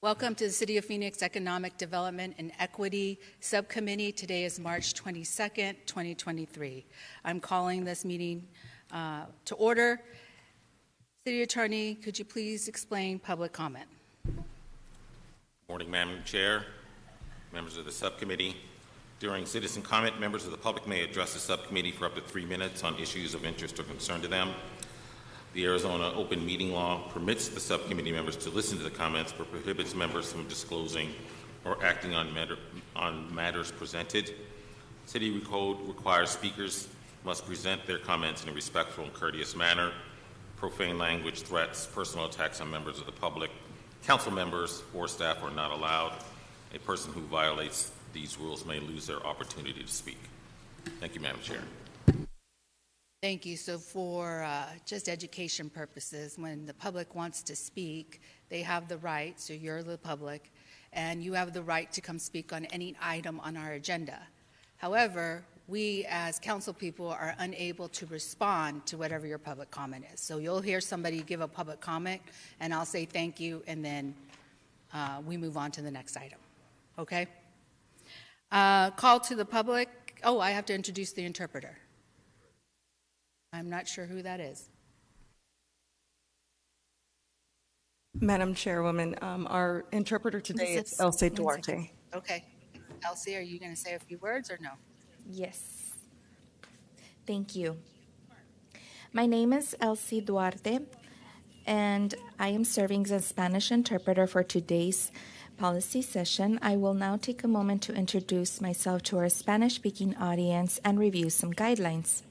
Welcome to the City of Phoenix Economic Development and Equity Subcommittee. Today is March 22nd, 2023. I'm calling this meeting to order. City Attorney, could you please explain public comment? Morning, Madam Chair, members of the subcommittee. During citizen comment, members of the public may address the subcommittee for up to 3 minutes on issues of interest or concern to them. The Arizona open meeting law permits the subcommittee members to listen to the comments, but prohibits members from disclosing or acting on matters presented. City code requires speakers must present their comments in a respectful and courteous manner. Profane language, threats, personal attacks on members of the public, council members, or staff are not allowed. A person who violates these rules may lose their opportunity to speak. Thank you, Madam Chair. Thank you. So for just education purposes, when the public wants to speak, they have the right, so you're the public, and you have the right to come speak on any item on our agenda. However, we as council people are unable to respond to whatever your public comment is. So you'll hear somebody give a public comment, and I'll say thank you, and then we move on to the next item. Okay? Call to the public. Oh, I have to introduce the interpreter. I'm not sure who that is. Madam Chairwoman, our interpreter today is Elsie Duarte. Okay. Elsie, are you going to say a few words or no? Yes. Thank you. My name is Elsie Duarte, and I am serving as a Spanish interpreter for today's policy session. I will now take a moment to introduce myself to our Spanish-speaking audience and review some guidelines.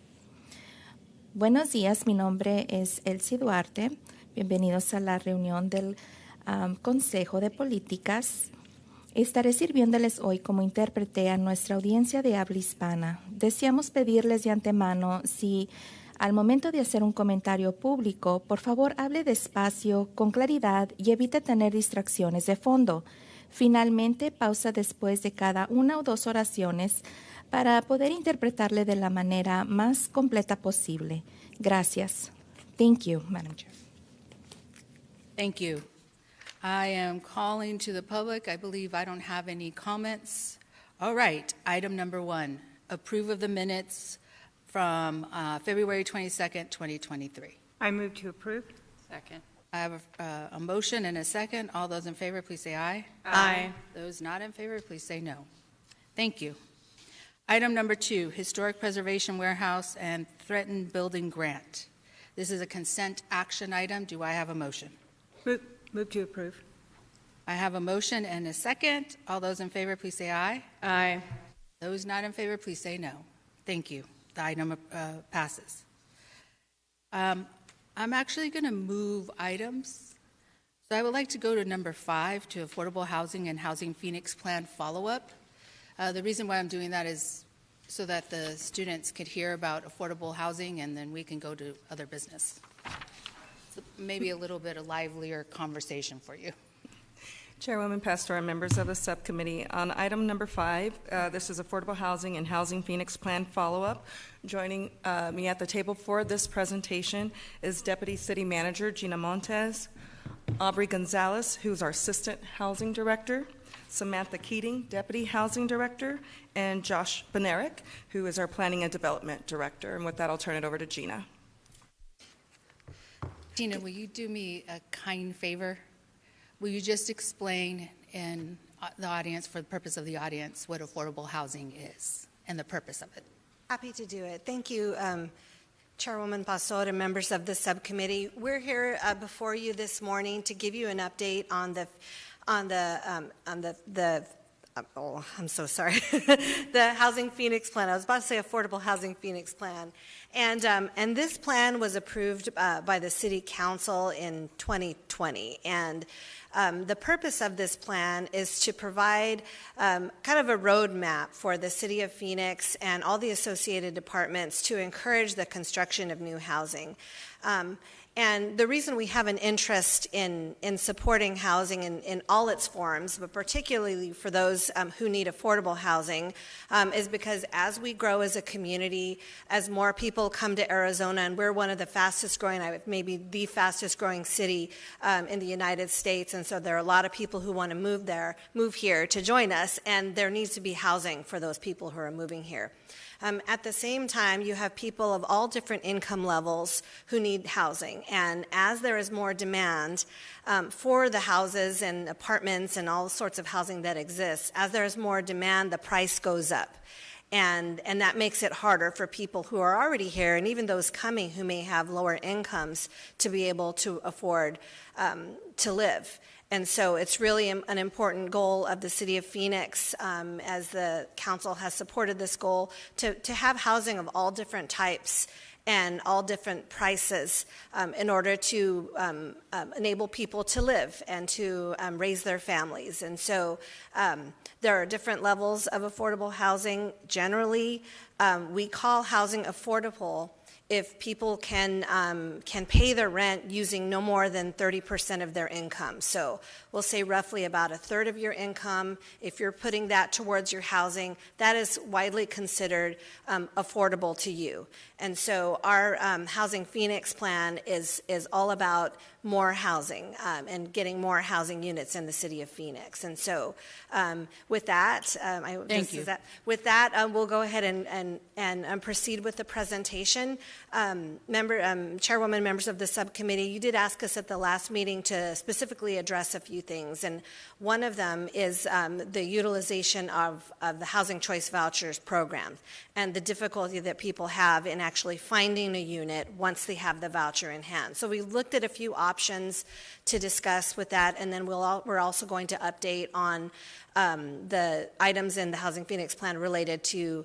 Buenos días, mi nombre es Elsie Duarte. Bienvenidos a la reunión del Consejo de Políticas. Estaré sirviéndoles hoy como intérprete a nuestra audiencia de habla hispana. Deseamos pedirles de antemano si al momento de hacer un comentario público, por favor hable despacio, con claridad y evite tener distracciones de fondo. Finalmente, pausa después de cada una o dos oraciones para poder interpretarle de la manera más completa posible. Gracias. Thank you, Madam Chair. Thank you. I am calling to the public. I believe I don't have any comments. All right, item number 1, approve of the minutes from February 22nd, 2023. I move to approve. Second. I have a motion and a second. All those in favor, please say aye. Aye. Those not in favor, please say no. Thank you. Item number 2, Historic Preservation Warehouse and Threatened Building Grant. This is a consent action item. Do I have a motion? Move to approve. I have a motion and a second. All those in favor, please say aye. Aye. Those not in favor, please say no. Thank you. The item passes. I'm actually going to move items. So I would like to go to number 5, to Affordable Housing and Housing Phoenix Plan follow-up. The reason why I'm doing that is so that the students could hear about affordable housing, and then we can go to other business. So maybe a little bit of livelier conversation for you. Chairwoman Pastor and members of the subcommittee, on item number 5, this is Affordable Housing and Housing Phoenix Plan follow-up. Joining me at the table for this presentation is Deputy City Manager Gina Montes, Aubrey Gonzalez, who's our Assistant Housing Director, Samantha Keating, Deputy Housing Director, and Josh Benerick, who is our Planning and Development Director. And with that, I'll turn it over to Gina. Gina, will you do me a kind favor? Will you just explain in the audience, for the purpose of the audience, what affordable housing is and the purpose of it? Happy to do it. Thank you, Chairwoman Pastor and members of the subcommittee. We're here before you this morning to give you an update on the oh, I'm so sorry, the Housing Phoenix Plan. I was about to say Affordable Housing Phoenix Plan. And this plan was approved by the City Council in 2020. And the purpose of this plan is to provide kind of a roadmap for the City of Phoenix and all the associated departments to encourage the construction of new housing. And the reason we have an interest in supporting housing in all its forms, but particularly for those who need affordable housing, is because as we grow as a community, as more people come to Arizona, and we're one of the fastest growing, maybe the fastest growing city in the United States, and so there are a lot of people who want to move here to join us, and there needs to be housing for those people who are moving here. At the same time, you have people of all different income levels who need housing. And as there is more demand for the houses and apartments and all sorts of housing that exists, as there is more demand, the price goes up. And that makes it harder for people who are already here, and even those coming who may have lower incomes, to be able to afford to live. And so it's really an important goal of the City of Phoenix, as the council has supported this goal, to have housing of all different types and all different prices in order to enable people to live and to raise their families. And so there are different levels of affordable housing. Generally, we call housing affordable if people can pay their rent using no more than 30% of their income. So we'll say roughly about a third of your income. If you're putting that towards your housing, that is widely considered affordable to you. And so our Housing Phoenix plan is all about more housing and getting more housing units in the city of Phoenix. And so with that, we'll go ahead and proceed with the presentation. Chairwoman, members of the subcommittee, you did ask us at the last meeting to specifically address a few things, and one of them is the utilization of the Housing Choice Vouchers program and the difficulty that people have in actually finding a unit once they have the voucher in hand. So we looked at a few options to discuss with that, and then we're also going to update on the items in the Housing Phoenix plan related to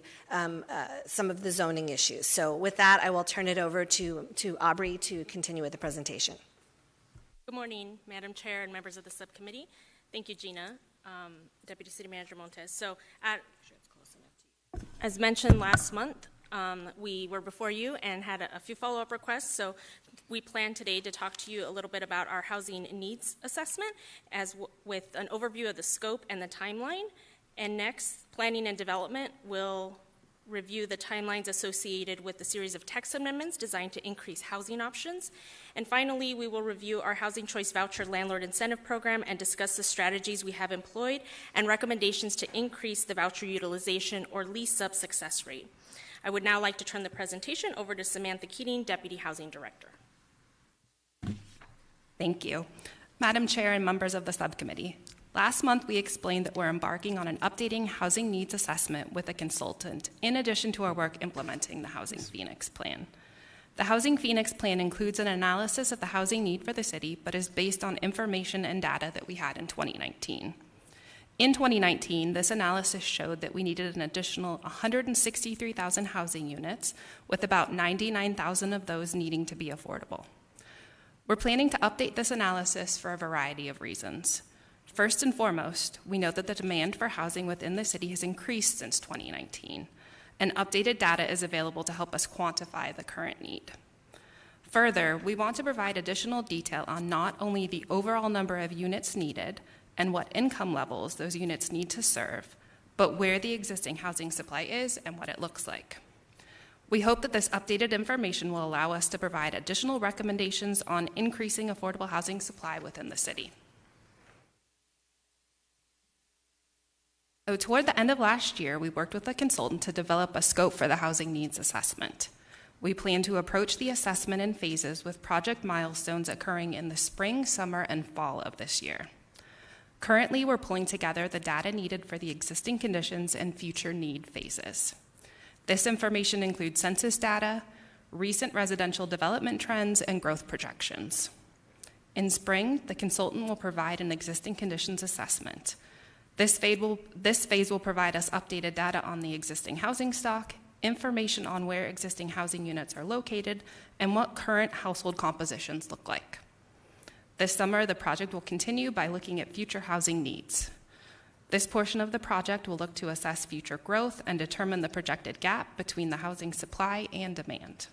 some of the zoning issues. So with that, I will turn it over to Aubrey to continue with the presentation. Good morning, Madam Chair and members of the subcommittee. Thank you, Gina, Deputy City Manager Montes. So as mentioned last month, we were before you and had a few follow-up requests. So we plan today to talk to you a little bit about our housing needs assessment with an overview of the scope and the timeline. And next, planning and development will review the timelines associated with the series of text amendments designed to increase housing options. And finally, we will review our Housing Choice Voucher Landlord Incentive Program and discuss the strategies we have employed and recommendations to increase the voucher utilization or lease-up success rate. I would now like to turn the presentation over to Samantha Keating, Deputy Housing Director. Thank you. Madam Chair and members of the subcommittee, last month we explained that we're embarking on an updating housing needs assessment with a consultant, in addition to our work implementing the Housing Phoenix plan. The Housing Phoenix plan includes an analysis of the housing need for the city, but is based on information and data that we had in 2019. In 2019, this analysis showed that we needed an additional 163,000 housing units, with about 99,000 of those needing to be affordable. We're planning to update this analysis for a variety of reasons. First and foremost, we know that the demand for housing within the city has increased since 2019, and updated data is available to help us quantify the current need. Further, we want to provide additional detail on not only the overall number of units needed and what income levels those units need to serve, but where the existing housing supply is and what it looks like. We hope that this updated information will allow us to provide additional recommendations on increasing affordable housing supply within the city. So toward the end of last year, we worked with a consultant to develop a scope for the housing needs assessment. We plan to approach the assessment in phases with project milestones occurring in the spring, summer, and fall of this year. Currently, we're pulling together the data needed for the existing conditions and future need phases. This information includes census data, recent residential development trends, and growth projections. In spring, the consultant will provide an existing conditions assessment. This phase will provide us updated data on the existing housing stock, information on where existing housing units are located, and what current household compositions look like. This summer, the project will continue by looking at future housing needs. This portion of the project will look to assess future growth and determine the projected gap between the housing supply and demand.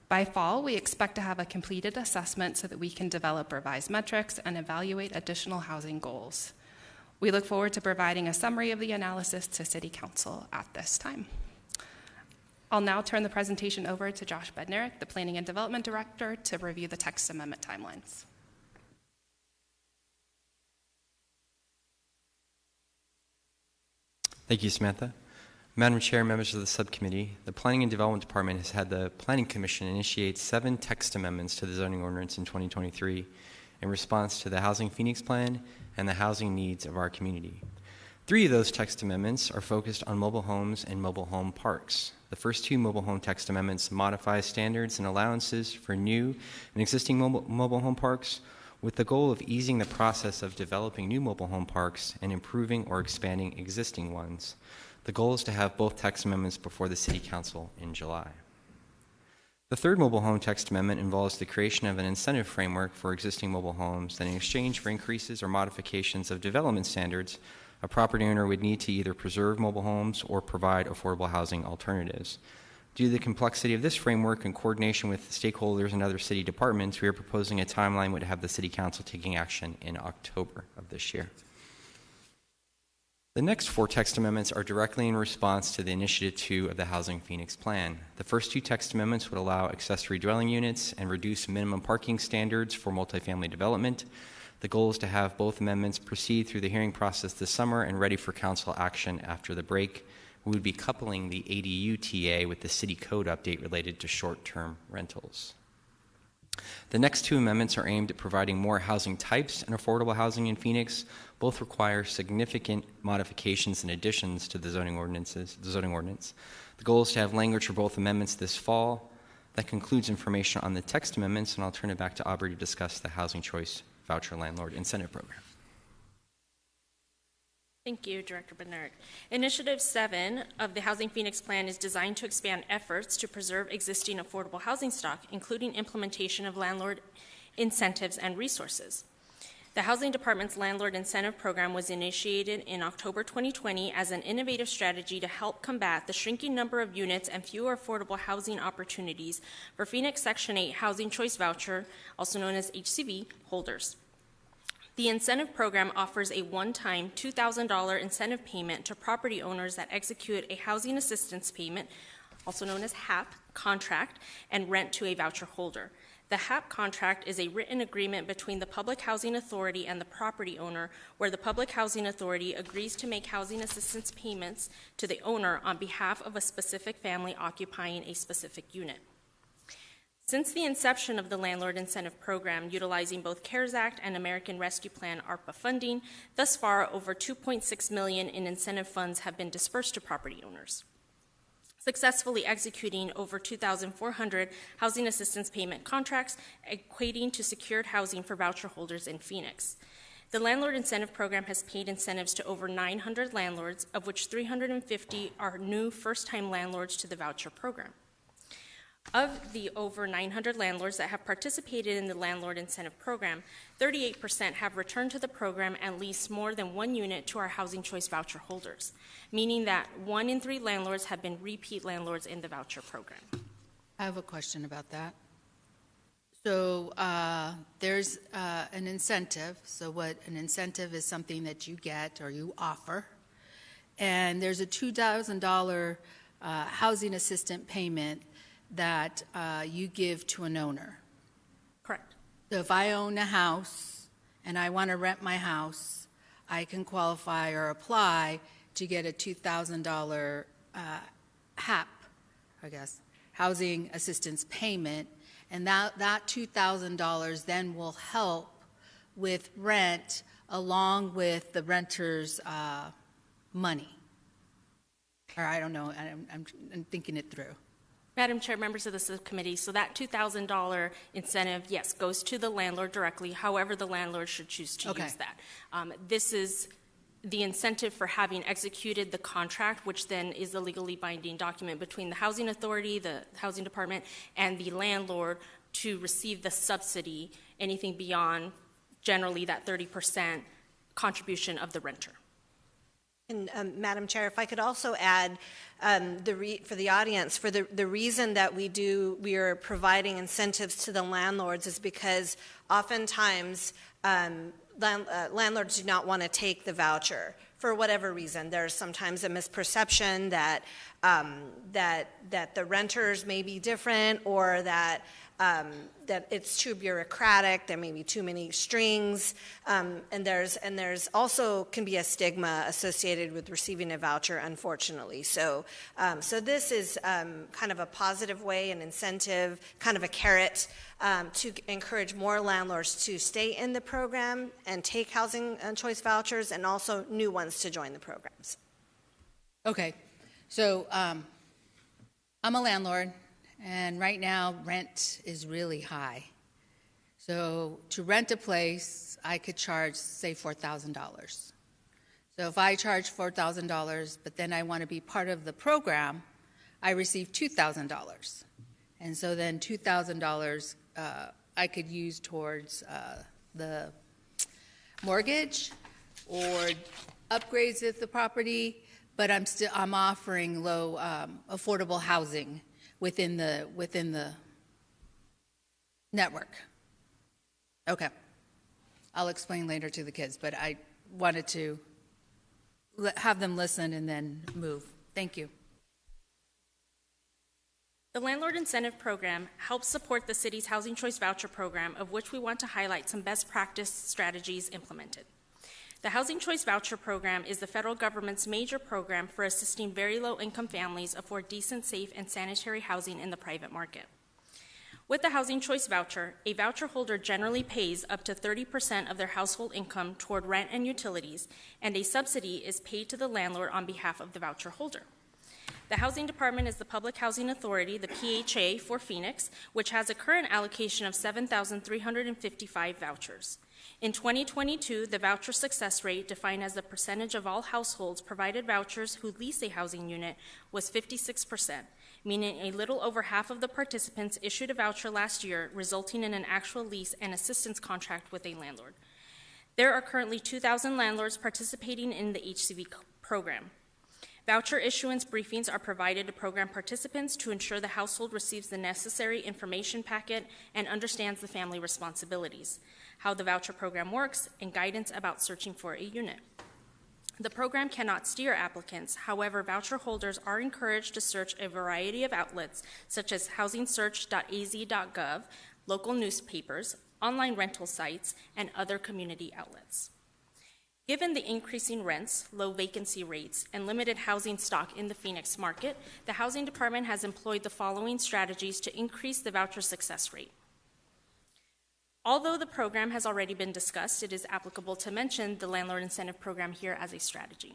By fall, we expect to have a completed assessment so that we can develop revised metrics and evaluate additional housing goals. We look forward to providing a summary of the analysis to City Council at this time. I'll now turn the presentation over to Josh Bednarik, the Planning and Development Director, to review the text amendment timelines. Thank you, Samantha. Madam Chair, members of the subcommittee, the Planning and Development Department has had the Planning Commission initiate 7 text amendments to the zoning ordinance in 2023 in response to the Housing Phoenix Plan and the housing needs of our community. 3 of those text amendments are focused on mobile homes and mobile home parks. The first 2 mobile home text amendments modify standards and allowances for new and existing mobile home parks with the goal of easing the process of developing new mobile home parks and improving or expanding existing ones. The goal is to have both text amendments before the City Council in July. The third mobile home text amendment involves the creation of an incentive framework for existing mobile homes that in exchange for increases or modifications of development standards, a property owner would need to either preserve mobile homes or provide affordable housing alternatives. Due to the complexity of this framework in coordination with stakeholders and other city departments, we are proposing a timeline would have the City Council taking action in October of this year. The next 4 text amendments are directly in response to the Initiative 2 of the Housing Phoenix Plan. The first 2 text amendments would allow accessory dwelling units and reduce minimum parking standards for multifamily development. The goal is to have both amendments proceed through the hearing process this summer and ready for council action after the break. We would be coupling the ADU TA with the city code update related to short-term rentals. The next 2 amendments are aimed at providing more housing types and affordable housing in Phoenix. Both require significant modifications and additions to the zoning ordinance. The goal is to have language for both amendments this fall. That concludes information on the text amendments, and I'll turn it back to Aubrey to discuss the Housing Choice Voucher Landlord Incentive Program. Thank you, Director Bednarik. Initiative 7 of the Housing Phoenix Plan is designed to expand efforts to preserve existing affordable housing stock, including implementation of landlord incentives and resources. The Housing Department's Landlord Incentive Program was initiated in October 2020 as an innovative strategy to help combat the shrinking number of units and fewer affordable housing opportunities for Phoenix Section 8 Housing Choice Voucher, also known as HCV, holders. The incentive program offers a one-time $2,000 incentive payment to property owners that execute a housing assistance payment, also known as HAP, contract and rent to a voucher holder. The HAP contract is a written agreement between the Public Housing Authority and the property owner, where the Public Housing Authority agrees to make housing assistance payments to the owner on behalf of a specific family occupying a specific unit. Since the inception of the Landlord Incentive Program, utilizing both CARES Act and American Rescue Plan ARPA funding, thus far over $2.6 million in incentive funds have been dispersed to property owners, successfully executing over 2,400 housing assistance payment contracts, equating to secured housing for voucher holders in Phoenix. The Landlord Incentive Program has paid incentives to over 900 landlords, of which 350 are new first-time landlords to the voucher program. Of the over 900 landlords that have participated in the Landlord Incentive Program, 38% have returned to the program and leased more than 1 unit to our Housing Choice Voucher holders, meaning that 1 in 3 landlords have been repeat landlords in the voucher program. I have a question about that. So there's an incentive. So what an incentive is something that you get or you offer. And there's a $2,000 housing assistant payment that you give to an owner. Correct. So if I own a house and I want to rent my house, I can qualify or apply to get a $2,000 HAP, I guess, housing assistance payment, and that $2,000 then will help with rent along with the renter's money. Or I don't know, I'm thinking it through. Madam Chair, members of the subcommittee, so that $2,000 incentive, yes, goes to the landlord directly. However, the landlord should choose to use that. This is the incentive for having executed the contract, which then is the legally binding document between the housing authority, the housing department, and the landlord to receive the subsidy, anything beyond generally that 30% contribution of the renter. And Madam Chair, if I could also add for the audience, for the reason that we are providing incentives to the landlords is because oftentimes landlords do not want to take the voucher for whatever reason. There's sometimes a misperception that the renters may be different, or that it's too bureaucratic. There may be too many strings, and there's also can be a stigma associated with receiving a voucher, unfortunately. So this is kind of a positive way, an incentive, kind of a carrot to encourage more landlords to stay in the program and take housing choice vouchers, and also new ones to join the programs. Okay, so I'm a landlord. And right now, rent is really high. So to rent a place, I could charge, say, $4,000. So if I charge $4,000, but then I want to be part of the program, I receive $2,000. And so then $2,000 I could use towards the mortgage or upgrades of the property, but I'm offering low affordable housing within the network. Okay. I'll explain later to the kids, but I wanted to have them listen and then move. Thank you. The Landlord Incentive Program helps support the city's Housing Choice Voucher Program, of which we want to highlight some best practice strategies implemented. The Housing Choice Voucher Program is the federal government's major program for assisting very low-income families afford decent, safe, and sanitary housing in the private market. With the Housing Choice Voucher, a voucher holder generally pays up to 30% of their household income toward rent and utilities, and a subsidy is paid to the landlord on behalf of the voucher holder. The Housing Department is the Public Housing Authority, the PHA, for Phoenix, which has a current allocation of 7,355 vouchers. In 2022, the voucher success rate, defined as the percentage of all households provided vouchers who lease a housing unit, was 56%, meaning a little over half of the participants issued a voucher last year, resulting in an actual lease and assistance contract with a landlord. There are currently 2,000 landlords participating in the HCV program. Voucher issuance briefings are provided to program participants to ensure the household receives the necessary information packet and understands the family responsibilities, how the voucher program works, and guidance about searching for a unit. The program cannot steer applicants. However, voucher holders are encouraged to search a variety of outlets, such as housingsearch.az.gov, local newspapers, online rental sites, and other community outlets. Given the increasing rents, low vacancy rates, and limited housing stock in the Phoenix market, the Housing Department has employed the following strategies to increase the voucher success rate. Although the program has already been discussed, it is applicable to mention the Landlord Incentive Program here as a strategy.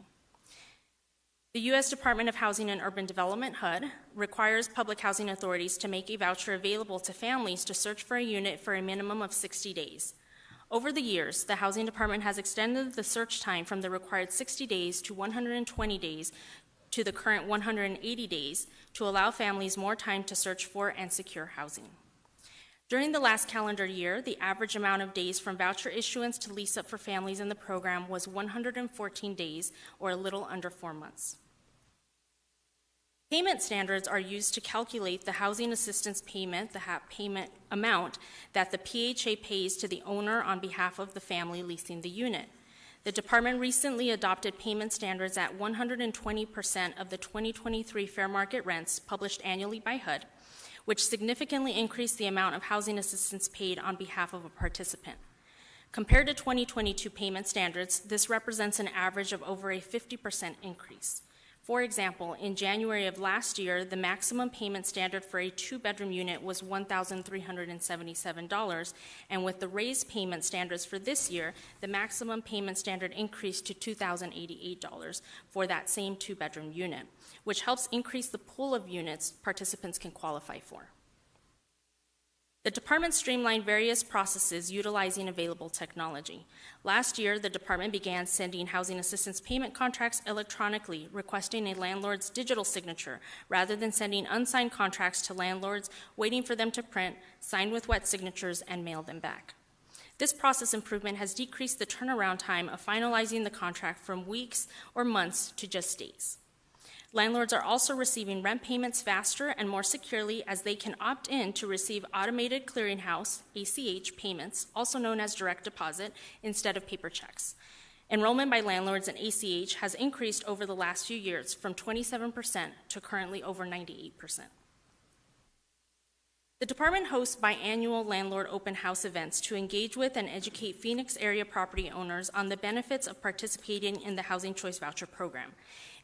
The U.S. Department of Housing and Urban Development, HUD, requires public housing authorities to make a voucher available to families to search for a unit for a minimum of 60 days. Over the years, the Housing Department has extended the search time from the required 60 days to 120 days to the current 180 days to allow families more time to search for and secure housing. During the last calendar year, the average amount of days from voucher issuance to lease up for families in the program was 114 days, or a little under 4 months. Payment standards are used to calculate the housing assistance payment, the HAP payment amount that the PHA pays to the owner on behalf of the family leasing the unit. The department recently adopted payment standards at 120% of the 2023 fair market rents published annually by HUD, which significantly increased the amount of housing assistance paid on behalf of a participant. Compared to 2022 payment standards, this represents an average of over a 50% increase. For example, in January of last year, the maximum payment standard for a two-bedroom unit was $1,377, and with the raised payment standards for this year, the maximum payment standard increased to $2,088 for that same two-bedroom unit, which helps increase the pool of units participants can qualify for. The department streamlined various processes utilizing available technology. Last year, the department began sending housing assistance payment contracts electronically, requesting a landlord's digital signature, rather than sending unsigned contracts to landlords, waiting for them to print, sign with wet signatures, and mail them back. This process improvement has decreased the turnaround time of finalizing the contract from weeks or months to just days. Landlords are also receiving rent payments faster and more securely as they can opt in to receive automated clearinghouse, ACH, payments, also known as direct deposit, instead of paper checks. Enrollment by landlords in ACH has increased over the last few years from 27% to currently over 98%. The department hosts biannual landlord open house events to engage with and educate Phoenix area property owners on the benefits of participating in the Housing Choice Voucher Program.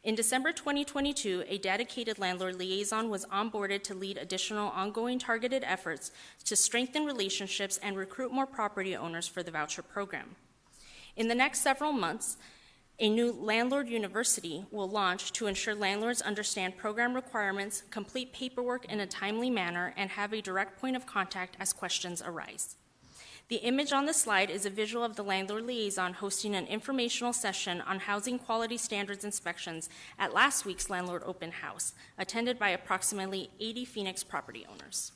In December 2022, a dedicated landlord liaison was onboarded to lead additional ongoing targeted efforts to strengthen relationships and recruit more property owners for the voucher program. In the next several months, a new landlord university will launch to ensure landlords understand program requirements, complete paperwork in a timely manner, and have a direct point of contact as questions arise. The image on the slide is a visual of the landlord liaison hosting an informational session on housing quality standards inspections at last week's landlord open house, attended by approximately 80 Phoenix property owners.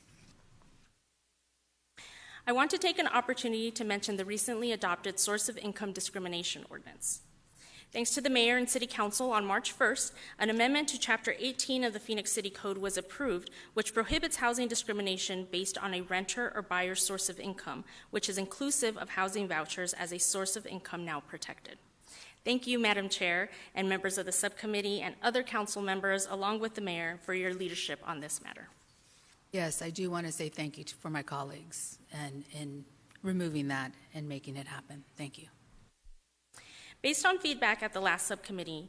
I want to take an opportunity to mention the recently adopted source of income discrimination ordinance. Thanks to the Mayor and City Council, on March 1st, an amendment to Chapter 18 of the Phoenix City Code was approved, which prohibits housing discrimination based on a renter or buyer's source of income, which is inclusive of housing vouchers as a source of income now protected. Thank you, Madam Chair, and members of the subcommittee and other council members, along with the Mayor, for your leadership on this matter. Yes, I do want to say thank you for my colleagues and in removing that and making it happen. Thank you. Based on feedback at the last subcommittee,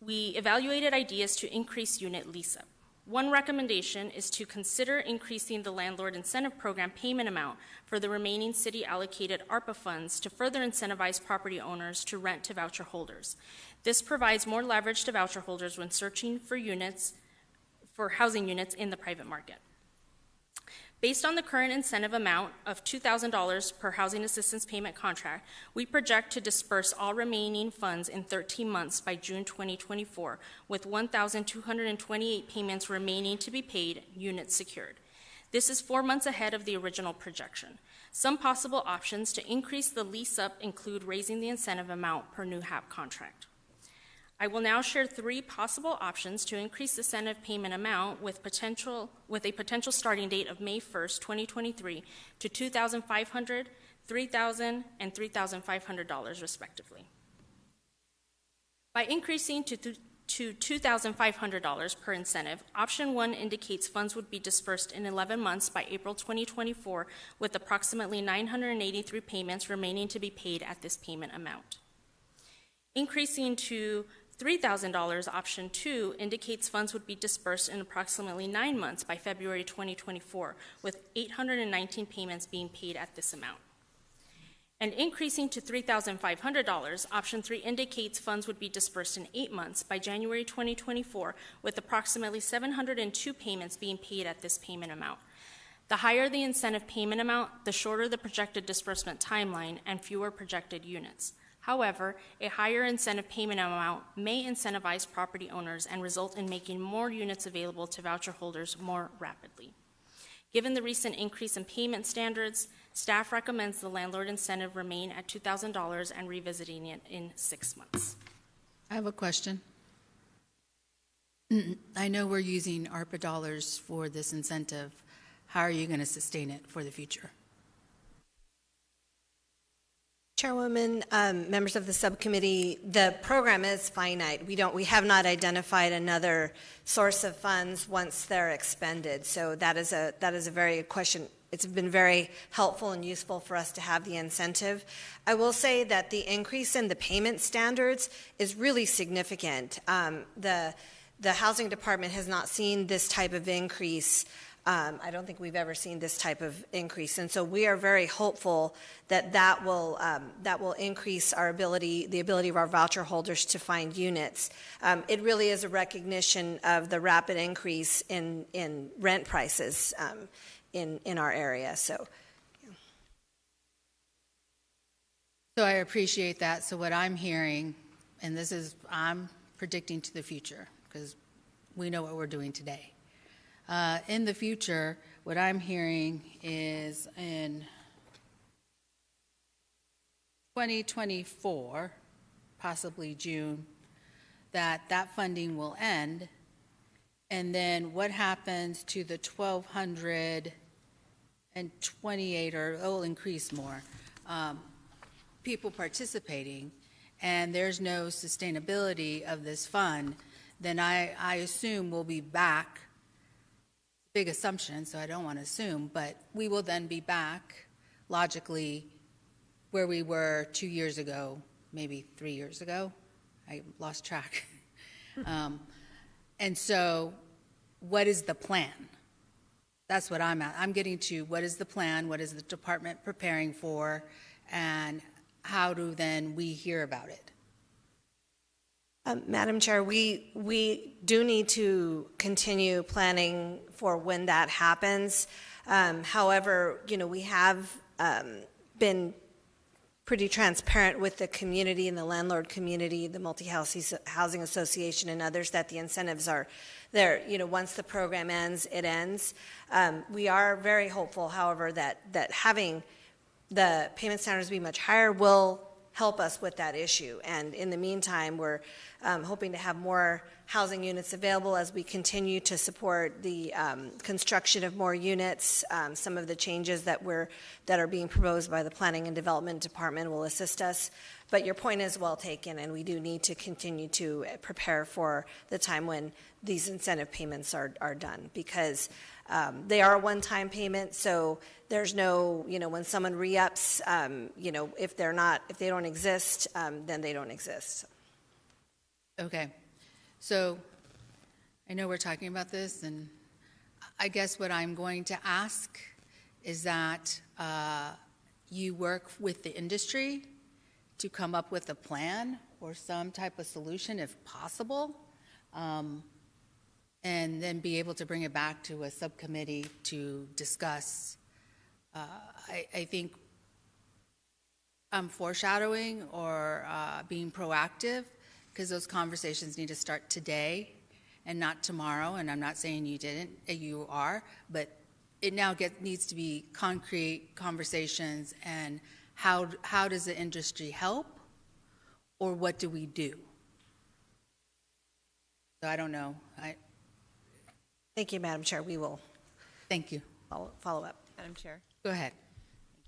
we evaluated ideas to increase unit lease-up. One recommendation is to consider increasing the landlord incentive program payment amount for the remaining city-allocated ARPA funds to further incentivize property owners to rent to voucher holders. This provides more leverage to voucher holders when searching for housing units in the private market. Based on the current incentive amount of $2,000 per housing assistance payment contract, we project to disperse all remaining funds in 13 months by June 2024, with 1,228 payments remaining to be paid, units secured. This is 4 months ahead of the original projection. Some possible options to increase the lease-up include raising the incentive amount per new HAP contract. I will now share 3 possible options to increase the incentive payment amount with a potential starting date of May 1st, 2023 to $2,500, $3,000, and $3,500 respectively. By increasing to $2,500 per incentive, option 1 indicates funds would be dispersed in 11 months by April 2024, with approximately 983 payments remaining to be paid at this payment amount. Increasing to $3,000, option 2, indicates funds would be dispersed in approximately 9 months by February 2024, with 819 payments being paid at this amount. And increasing to $3,500, option 3 indicates funds would be dispersed in 8 months by January 2024, with approximately 702 payments being paid at this payment amount. The higher the incentive payment amount, the shorter the projected disbursement timeline and fewer projected units. However, a higher incentive payment amount may incentivize property owners and result in making more units available to voucher holders more rapidly. Given the recent increase in payment standards, staff recommends the landlord incentive remain at $2,000 and revisiting it in 6 months. I have a question. I know we're using ARPA dollars for this incentive. How are you going to sustain it for the future? Chairwoman, members of the subcommittee, the program is finite. We have not identified another source of funds once they're expended. So that is a very good question. It's been very helpful and useful for us to have the incentive. I will say that the increase in the payment standards is really significant. The housing department has not seen this type of increase. I don't think we've ever seen this type of increase, and so we are very hopeful that will increase the ability of our voucher holders to find units. It really is a recognition of the rapid increase in rent prices in our area. So I appreciate that. So what I'm hearing, and I'm predicting to the future because we know what we're doing today. In the future, what I'm hearing is in 2024, possibly June, that funding will end. And then what happens to the 1,228, or it will increase more, people participating, and there's no sustainability of this fund, then I assume we'll be back, big assumption, so I don't want to assume, but we will then be back logically where we were 2 years ago, maybe 3 years ago. I lost track. And so what is the plan? That's what I'm at. I'm getting to what is the plan, what is the department preparing for, and how do then we hear about it? Madam Chair, we do need to continue planning for when that happens. However, we have been pretty transparent with the community and the landlord community, the multi-housing association and others, that the incentives are there. Once the program ends, it ends. We are very hopeful, however, that having the payment standards be much higher will help us with that issue. And in the meantime, we're hoping to have more housing units available as we continue to support the construction of more units. Some of the changes that are being proposed by the Planning and Development Department will assist us. But your point is well taken, and we do need to continue to prepare for the time when these incentive payments are done, because they are a one-time payment, so there's no, when someone re-ups, if they don't exist, then they don't exist. Okay. So I know we're talking about this, and I guess what I'm going to ask is that you work with the industry to come up with a plan or some type of solution if possible, and then be able to bring it back to a subcommittee to discuss. I think I'm foreshadowing or being proactive, because those conversations need to start today and not tomorrow. And I'm not saying you didn't, you are, but it now needs to be concrete conversations. And how does the industry help, or what do we do? So I don't know. Thank you, Madam Chair. We will. Thank you. Follow up. Madam Chair. Go ahead.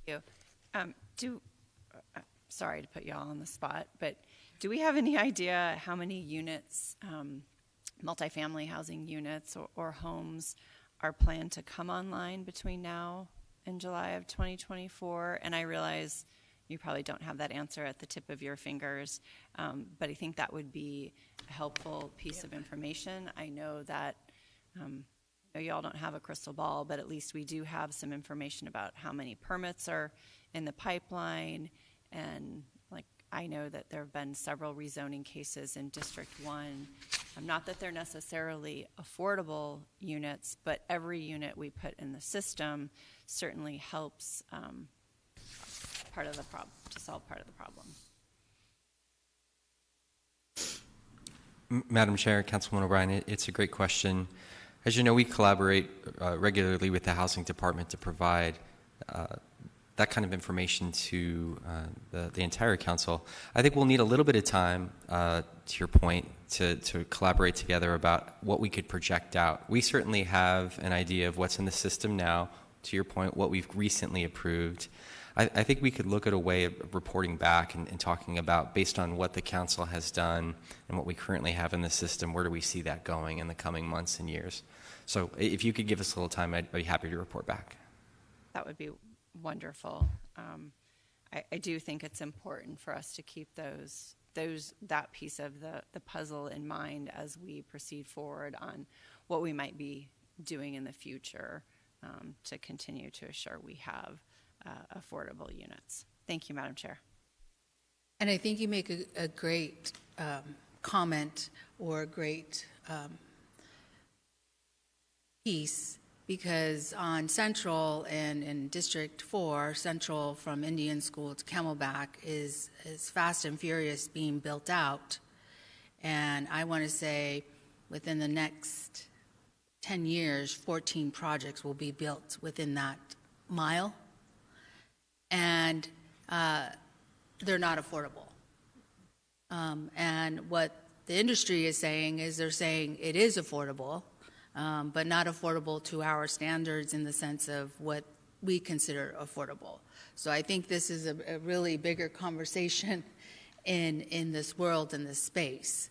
Thank you. Sorry to put you all on the spot, but do we have any idea how many units, multifamily housing units or homes, are planned to come online between now and July of 2024? And I realize you probably don't have that answer at the tip of your fingers, but I think that would be a helpful piece of information. I know that you all don't have a crystal ball, but at least we do have some information about how many permits are in the pipeline. And I know that there have been several rezoning cases in District 1. Not that they're necessarily affordable units, but every unit we put in the system certainly helps part of the problem, to solve part of the problem. Madam Chair, Councilwoman O'Brien, it's a great question. As you know, we collaborate regularly with the Housing Department to provide that kind of information to the entire council. I think we'll need a little bit of time, to your point, to collaborate together about what we could project out. We certainly have an idea of what's in the system now, to your point, what we've recently approved. I think we could look at a way of reporting back and talking about, based on what the council has done and what we currently have in the system, where do we see that going in the coming months and years. So if you could give us a little time, I'd be happy to report back. That would be wonderful. I do think it's important for us to keep that piece of the puzzle in mind as we proceed forward on what we might be doing in the future to continue to assure we have affordable units. Thank you, Madam Chair. And I think you make a great comment, or a great piece, because on Central and in District 4, Central from Indian School to Camelback is fast and furious being built out. And I want to say within the next 10 years, 14 projects will be built within that mile. And they're not affordable. And what the industry is saying is they're saying it is affordable, but not affordable to our standards in the sense of what we consider affordable. So I think this is a really bigger conversation in this world, in this space.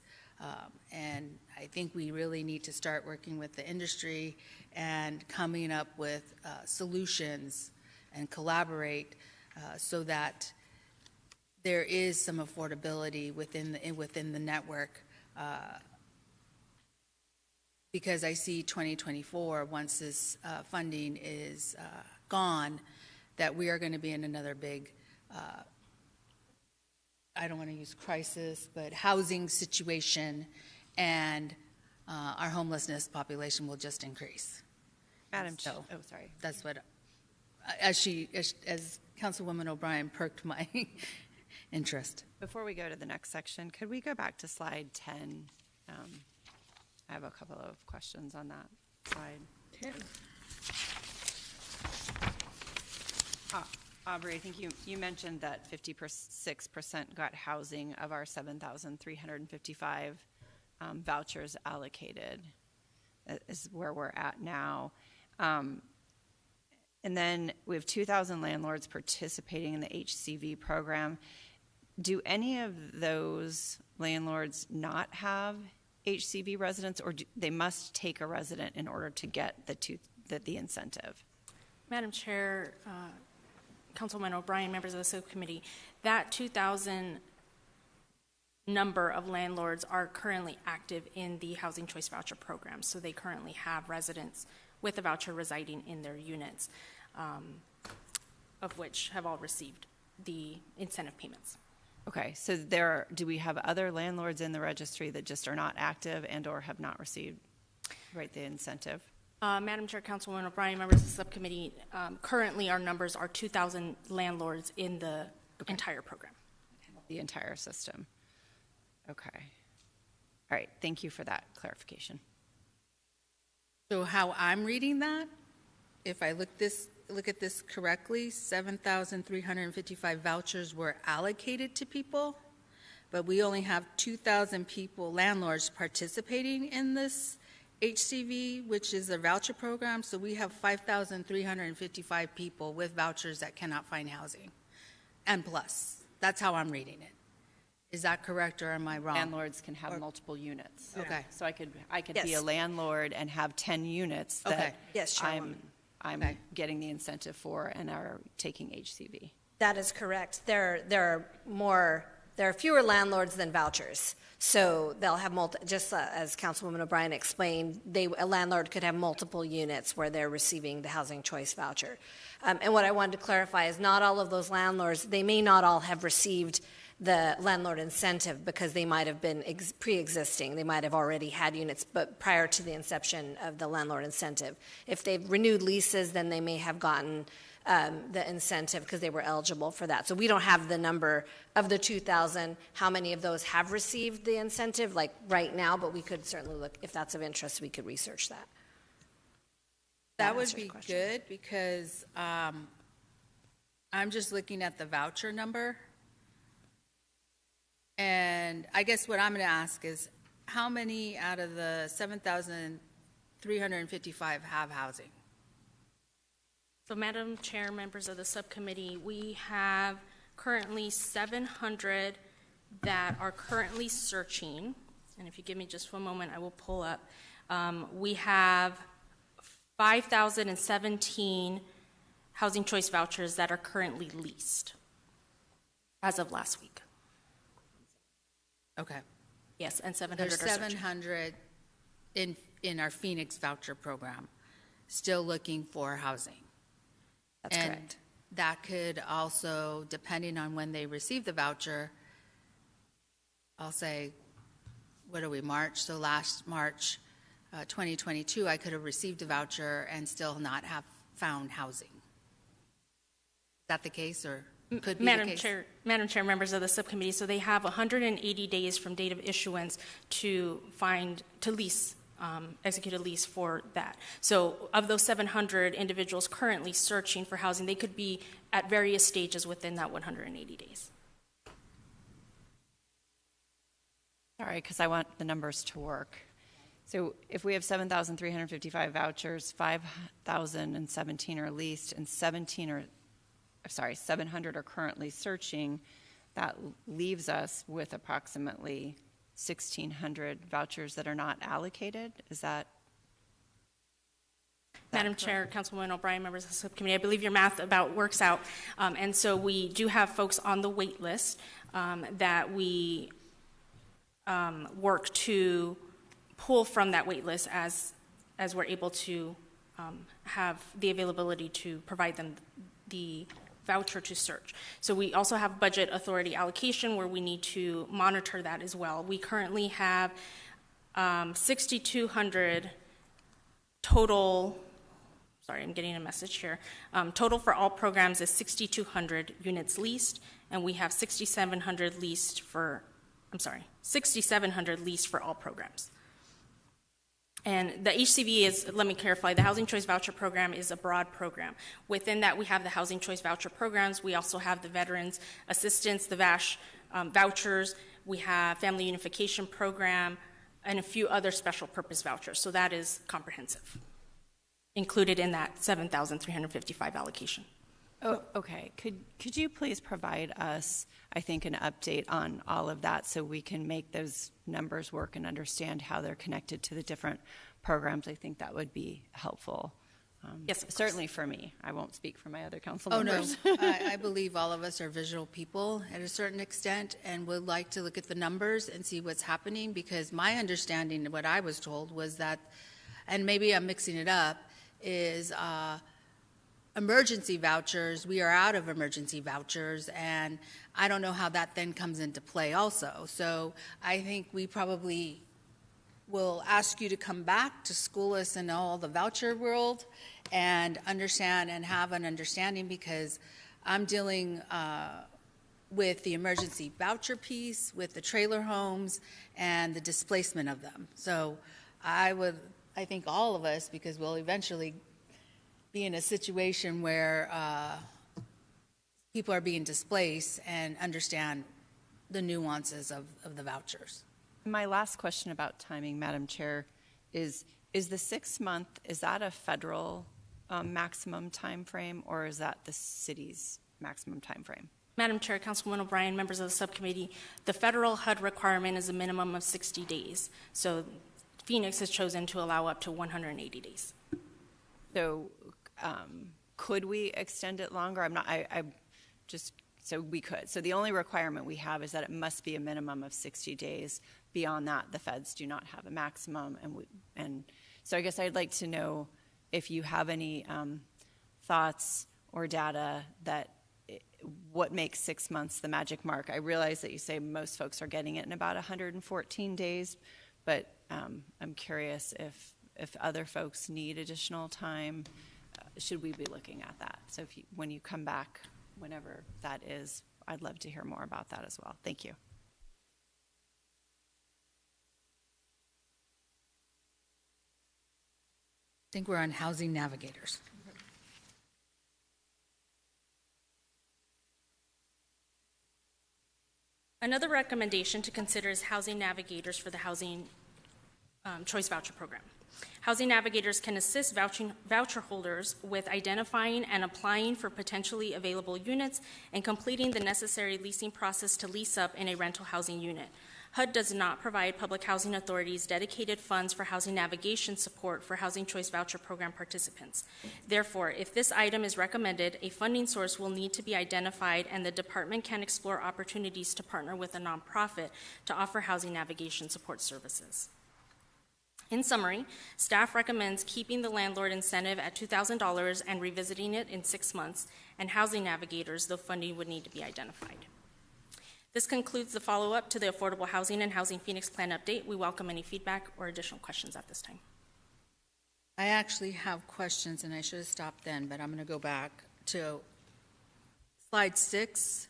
And I think we really need to start working with the industry and coming up with solutions and collaborate so that there is some affordability within the network. Because I see 2024, once this funding is gone, that we are going to be in another big, I don't want to use crisis, but housing situation, and our homelessness population will just increase. Madam So, Chair, oh, sorry. That's what, as Councilwoman O'Brien perked my interest. Before we go to the next section, could we go back to slide 10? I have a couple of questions on that slide. 10. Aubrey, I think you mentioned that 56% got housing of our 7,355 vouchers allocated. That is where we're at now. And then we have 2,000 landlords participating in the HCV program. Do any of those landlords not have HCV residents, or do they must take a resident in order to get the incentive? Madam Chair, Councilwoman O'Brien, members of the subcommittee, that 2,000 number of landlords are currently active in the Housing Choice Voucher Program. So they currently have residents with a voucher residing in their units, of which have all received the incentive payments. Okay, so do we have other landlords in the registry that just are not active and or have not received the incentive? Madam Chair, Councilwoman O'Brien, members of the subcommittee, currently our numbers are 2,000 landlords in the entire program. The entire system. Okay. All right, thank you for that clarification. So how I'm reading that, if I look at this correctly, 7,355 vouchers were allocated to people, but we only have 2,000 people, landlords, participating in this HCV, which is a voucher program. So we have 5,355 people with vouchers that cannot find housing, and plus. That's how I'm reading it. Is that correct, or am I wrong? Landlords can have multiple units. Okay. So I could Yes. be a landlord and have 10 units that Okay. Yes, Chairwoman. I'm Okay. getting the incentive for and are taking HCV. That is correct. There are fewer landlords than vouchers. So they'll have just as Councilwoman O'Brien explained, a landlord could have multiple units where they're receiving the Housing Choice Voucher. And what I wanted to clarify is not all of those landlords, they may not all have received the landlord incentive because they might have been pre-existing. They might have already had units, but prior to the inception of the landlord incentive. If they've renewed leases, then they may have gotten the incentive because they were eligible for that. So we don't have the number of the 2,000, how many of those have received the incentive, like right now, but we could certainly look, if that's of interest, we could research that. That would be good, because I'm just looking at the voucher number. And I guess what I'm going to ask is, how many out of the 7,355 have housing? So, Madam Chair, members of the subcommittee, we have currently 700 that are currently searching. And if you give me just one moment, I will pull up. We have 5,017 housing choice vouchers that are currently leased as of last week. Okay. Yes, and 700 There's are searching. 700 in our Phoenix voucher program still looking for housing. That's and correct. That could also, depending on when they receive the voucher, I'll say, what are we, March? So last March 2022, I could have received a voucher and still not have found housing. Is that the case, or could be the case? Madam Chair, members of the subcommittee, so they have 180 days from date of issuance to lease, execute a lease for that. So of those 700 individuals currently searching for housing, they could be at various stages within that 180 days. Sorry, because I want the numbers to work. So if we have 7,355 vouchers, 5,017 are leased, and 700 are currently searching, that leaves us with approximately 1,600 vouchers that are not allocated. Is that? Madam Chair, Councilwoman O'Brien, members of the subcommittee, I believe your math about works out. And so we do have folks on the wait list that we work to pull from that wait list as we're able to have the availability to provide them the voucher to search. So we also have budget authority allocation where we need to monitor that as well. We currently have 6,200 total. Sorry, I'm getting a message here. Total for all programs is 6,200 units leased, and we have 6,700 leased for all programs. And the HCV is, let me clarify, the Housing Choice Voucher Program is a broad program. Within that, we have the Housing Choice Voucher Programs. We also have the Veterans Assistance, the VASH vouchers. We have Family Unification Program, and a few other special purpose vouchers. So that is comprehensive, included in that 7,355 allocation. Oh, okay. Could you please provide us, I think, an update on all of that so we can make those numbers work and understand how they're connected to the different programs? I think that would be helpful. Yes, certainly for me. I won't speak for my other council Oh, members. no. I believe all of us are visual people at a certain extent and would like to look at the numbers and see what's happening, because my understanding, what I was told, was that, and maybe I'm mixing it up, is emergency vouchers, we are out of emergency vouchers, and I don't know how that then comes into play also. So I think we probably will ask you to come back to school us in all the voucher world and understand and have an understanding, because I'm dealing with the emergency voucher piece, with the trailer homes, and the displacement of them. So I think all of us, because we'll eventually be in a situation where people are being displaced, and understand the nuances of the vouchers. My last question about timing, Madam Chair, is the 6 month, is that a federal maximum time frame, or is that the city's maximum time frame? Madam Chair, Councilwoman O'Brien, members of the subcommittee, the federal HUD requirement is a minimum of 60 days. So Phoenix has chosen to allow up to 180 days. So could we extend it longer? So we could. So the only requirement we have is that it must be a minimum of 60 days. Beyond that, the feds do not have a maximum. And so I guess I'd like to know if you have any thoughts or data that what makes 6 months the magic mark. I realize that you say most folks are getting it in about 114 days, but I'm curious if other folks need additional time, should we be looking at that? So when you come back, whenever that is, I'd love to hear more about that as well. Thank you. I think we're on housing navigators. Another recommendation to consider is housing navigators for the Housing Choice Voucher Program. Housing navigators can assist voucher holders with identifying and applying for potentially available units and completing the necessary leasing process to lease up in a rental housing unit. HUD does not provide public housing authorities dedicated funds for housing navigation support for Housing Choice Voucher Program participants. Therefore, if this item is recommended, a funding source will need to be identified, and the department can explore opportunities to partner with a nonprofit to offer housing navigation support services. In summary, staff recommends keeping the landlord incentive at $2,000 and revisiting it in 6 months, and housing navigators, though funding would need to be identified. This concludes the follow-up to the Affordable Housing and Housing Phoenix Plan update. We welcome any feedback or additional questions at this time. I actually have questions, and I should have stopped then, but I'm going to go back to slide 6,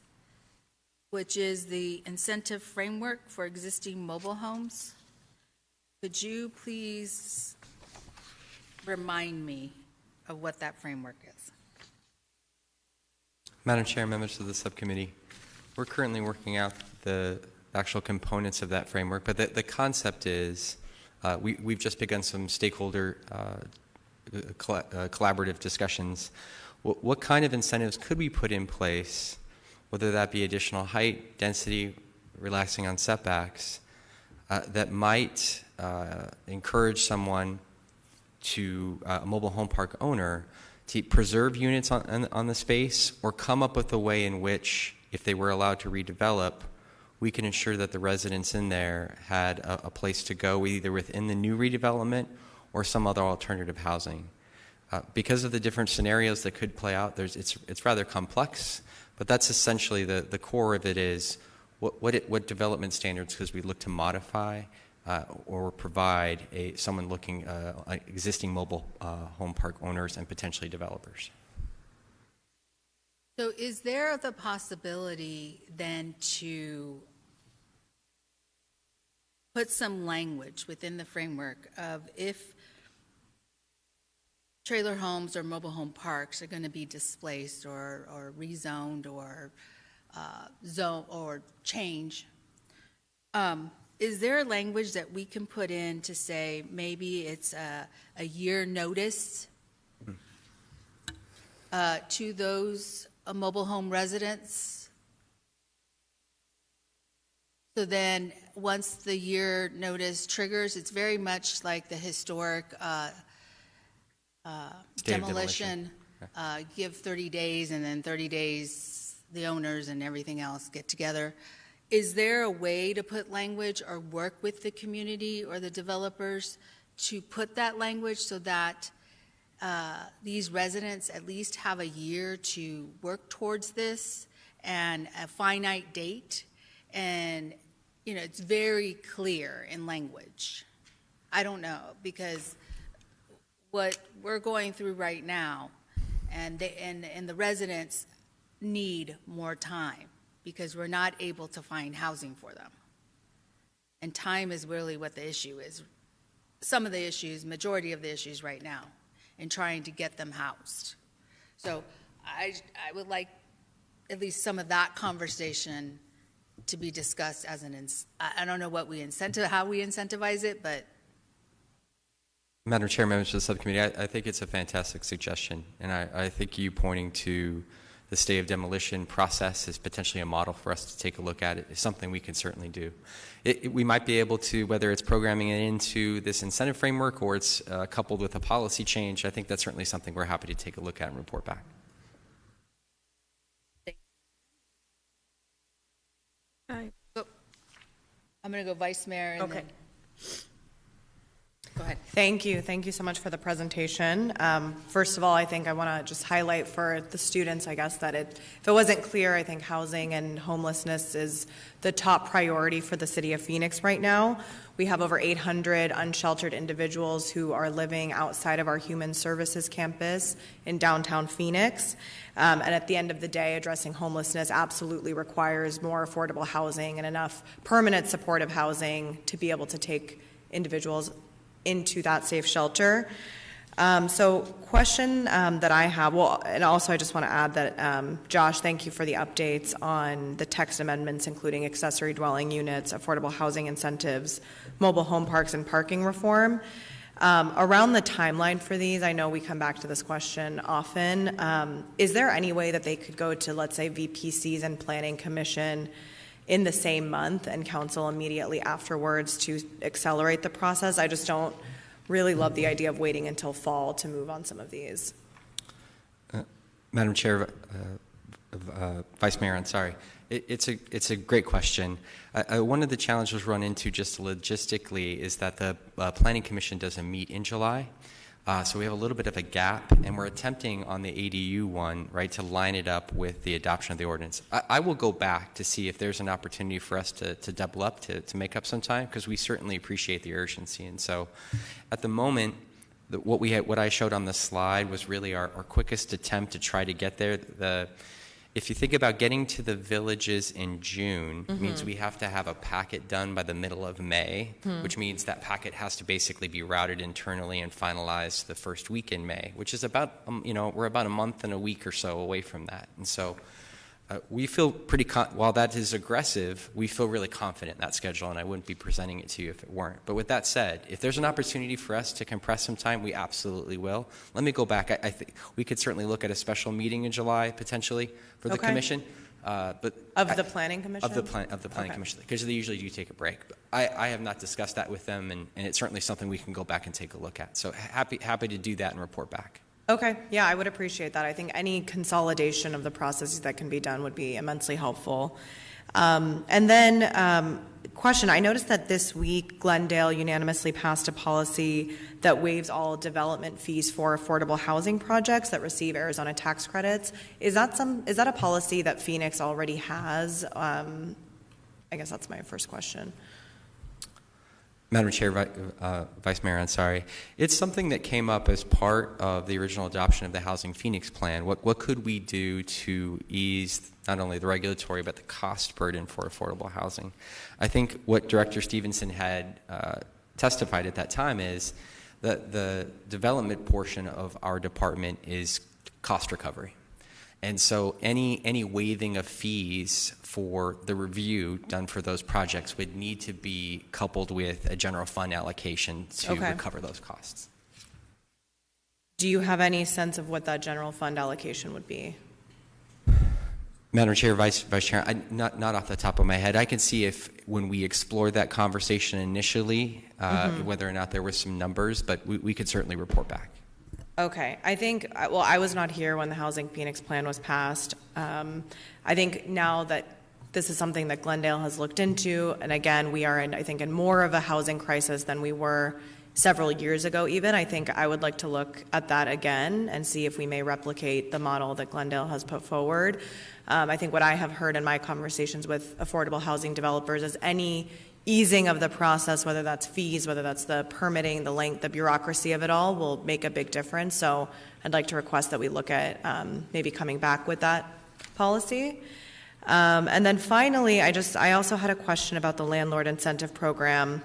which is the incentive framework for existing mobile homes. Could you please remind me of what that framework is? Madam Chair, members of the subcommittee, we're currently working out the actual components of that framework, but the concept is we've just begun some stakeholder collaborative discussions. What kind of incentives could we put in place, whether that be additional height, density, relaxing on setbacks, that might encourage someone to, a mobile home park owner, to preserve units on the space, or come up with a way in which, if they were allowed to redevelop, we can ensure that the residents in there had a place to go, either within the new redevelopment or some other alternative housing. Because of the different scenarios that could play out, it's rather complex, but that's essentially the core of it is what development standards could we look to modify or provide someone looking existing mobile home park owners and potentially developers. So is there the possibility then to put some language within the framework of if trailer homes or mobile home parks are going to be displaced or rezoned or zone or change, is there a language that we can put in to say maybe it's a year notice to those mobile home residents? So then once the year notice triggers, it's very much like the historic demolition. Give 30 days and then 30 days the owners and everything else get together. Is there a way to put language or work with the community or the developers to put that language so that these residents at least have a year to work towards this and a finite date? And, you know, it's very clear in language. I don't know, because what we're going through right now, and the residents need more time because we're not able to find housing for them. And time is really what the issue is. Some of the issues, majority of the issues right now, in trying to get them housed. So I would like at least some of that conversation to be discussed as I don't know what how we incentivize it, but. Madam Chair, members of the subcommittee, I think it's a fantastic suggestion, and I think you pointing to the stay of demolition process is potentially a model for us to take a look at. It is something we can certainly do. We might be able to, whether it's programming it into this incentive framework or it's coupled with a policy change, I think that's certainly something we're happy to take a look at and report back. I'm going to go Vice Mayor. And okay. Then go ahead. Thank you. Thank you so much for the presentation. First of all, I think I want to just highlight for the students, I guess, that if it wasn't clear, I think housing and homelessness is the top priority for the city of Phoenix right now. We have over 800 unsheltered individuals who are living outside of our human services campus in downtown Phoenix. And at the end of the day, addressing homelessness absolutely requires more affordable housing and enough permanent supportive housing to be able to take individuals into that safe shelter. So question that I have, well, and also I just want to add that, Josh, thank you for the updates on the text amendments, including accessory dwelling units, affordable housing incentives, mobile home parks, and parking reform. Around the timeline for these, I know we come back to this question often. Is there any way that they could go to, let's say, VPCs and Planning Commission in the same month and council immediately afterwards to accelerate the process? I just don't really love the idea of waiting until fall to move on some of these. Madam Chair, Vice Mayor, I'm sorry. It's a great question. One of the challenges run into just logistically is that the Planning Commission doesn't meet in July. So we have a little bit of a gap, and we're attempting on the ADU one, right, to line it up with the adoption of the ordinance. I will go back to see if there's an opportunity for us to double up, to make up some time, because we certainly appreciate the urgency. And so at the moment, what I showed on the slide was really our quickest attempt to try to get there. If you think about getting to the villages in June, it means we have to have a packet done by the middle of May, which means that packet has to basically be routed internally and finalized the first week in May, which is about, we're about a month and a week or so away from that. And so We feel pretty, while that is aggressive, we feel really confident in that schedule, and I wouldn't be presenting it to you if it weren't. But with that said, if there's an opportunity for us to compress some time, we absolutely will. Let me go back. I think we could certainly look at a special meeting in July, potentially, for the commission. But Of the Planning Commission? Of the Planning Commission, because they usually do take a break. But I have not discussed that with them, and it's certainly something we can go back and take a look at. So happy to do that and report back. Okay, yeah, I would appreciate that. I think any consolidation of the processes that can be done would be immensely helpful. And then, question, I noticed that this week Glendale unanimously passed a policy that waives all development fees for affordable housing projects that receive Arizona tax credits. Is that a policy that Phoenix already has? I guess that's my first question. Madam Chair, Vice Mayor, I'm sorry. It's something that came up as part of the original adoption of the Housing Phoenix Plan. What could we do to ease not only the regulatory but the cost burden for affordable housing? I think what Director Stevenson had testified at that time is that the development portion of our department is cost recovery. And so any waiving of fees for the review done for those projects would need to be coupled with a general fund allocation to recover those costs. Do you have any sense of what that general fund allocation would be? Madam Chair, Vice Chair, not off the top of my head. I can see if when we explored that conversation initially, whether or not there were some numbers, but we could certainly report back. Okay, I think, well, I was not here when the Housing Phoenix Plan was passed. I think now that this is something that Glendale has looked into, and again, we are in more of a housing crisis than we were several years ago even. I think I would like to look at that again and see if we may replicate the model that Glendale has put forward. I think what I have heard in my conversations with affordable housing developers is any easing of the process, whether that's fees, whether that's the permitting, the length, the bureaucracy of it all, will make a big difference. So I'd like to request that we look at maybe coming back with that policy. And then finally, I also had a question about the landlord incentive program.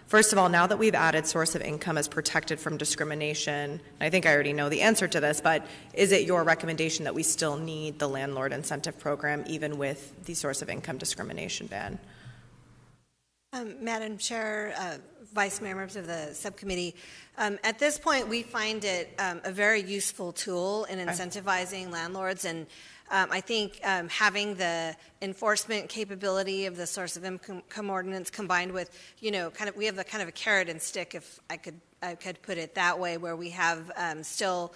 First of all, now that we've added source of income as protected from discrimination, I think I already know the answer to this, but is it your recommendation that we still need the landlord incentive program even with the source of income discrimination ban? Madam Chair, Vice Mayor, members of the subcommittee, at this point we find it a very useful tool in incentivizing landlords, and I think having the enforcement capability of the source of income ordinance combined with, we have the kind of a carrot and stick, if I could put it that way, where we have still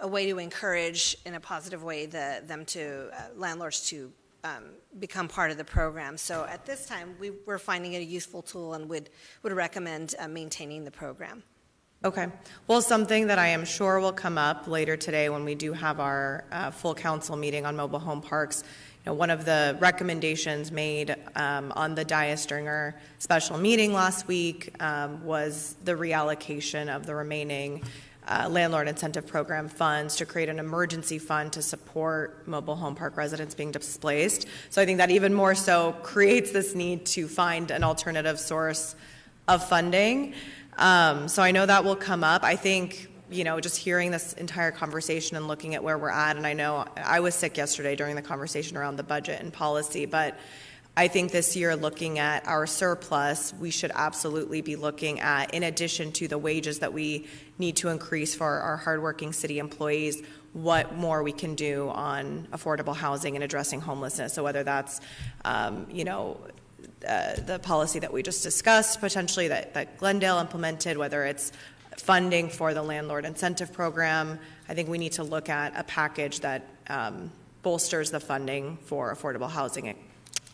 a way to encourage in a positive way landlords to become part of the program. So at this time, we're finding it a useful tool and would recommend maintaining the program. Okay. Well, something that I am sure will come up later today when we do have our full council meeting on mobile home parks. One of the recommendations made on the dais during our special meeting last week was the reallocation of the remaining landlord incentive program funds to create an emergency fund to support mobile home park residents being displaced. So I think that even more so creates this need to find an alternative source of funding. So I know that will come up. I think, just hearing this entire conversation and looking at where we're at, and I know I was sick yesterday during the conversation around the budget and policy, but I think this year, looking at our surplus, we should absolutely be looking at, in addition to the wages that we need to increase for our hardworking city employees, what more we can do on affordable housing and addressing homelessness. So whether that's, the policy that we just discussed, potentially that Glendale implemented, whether it's funding for the landlord incentive program, I think we need to look at a package that bolsters the funding for affordable housing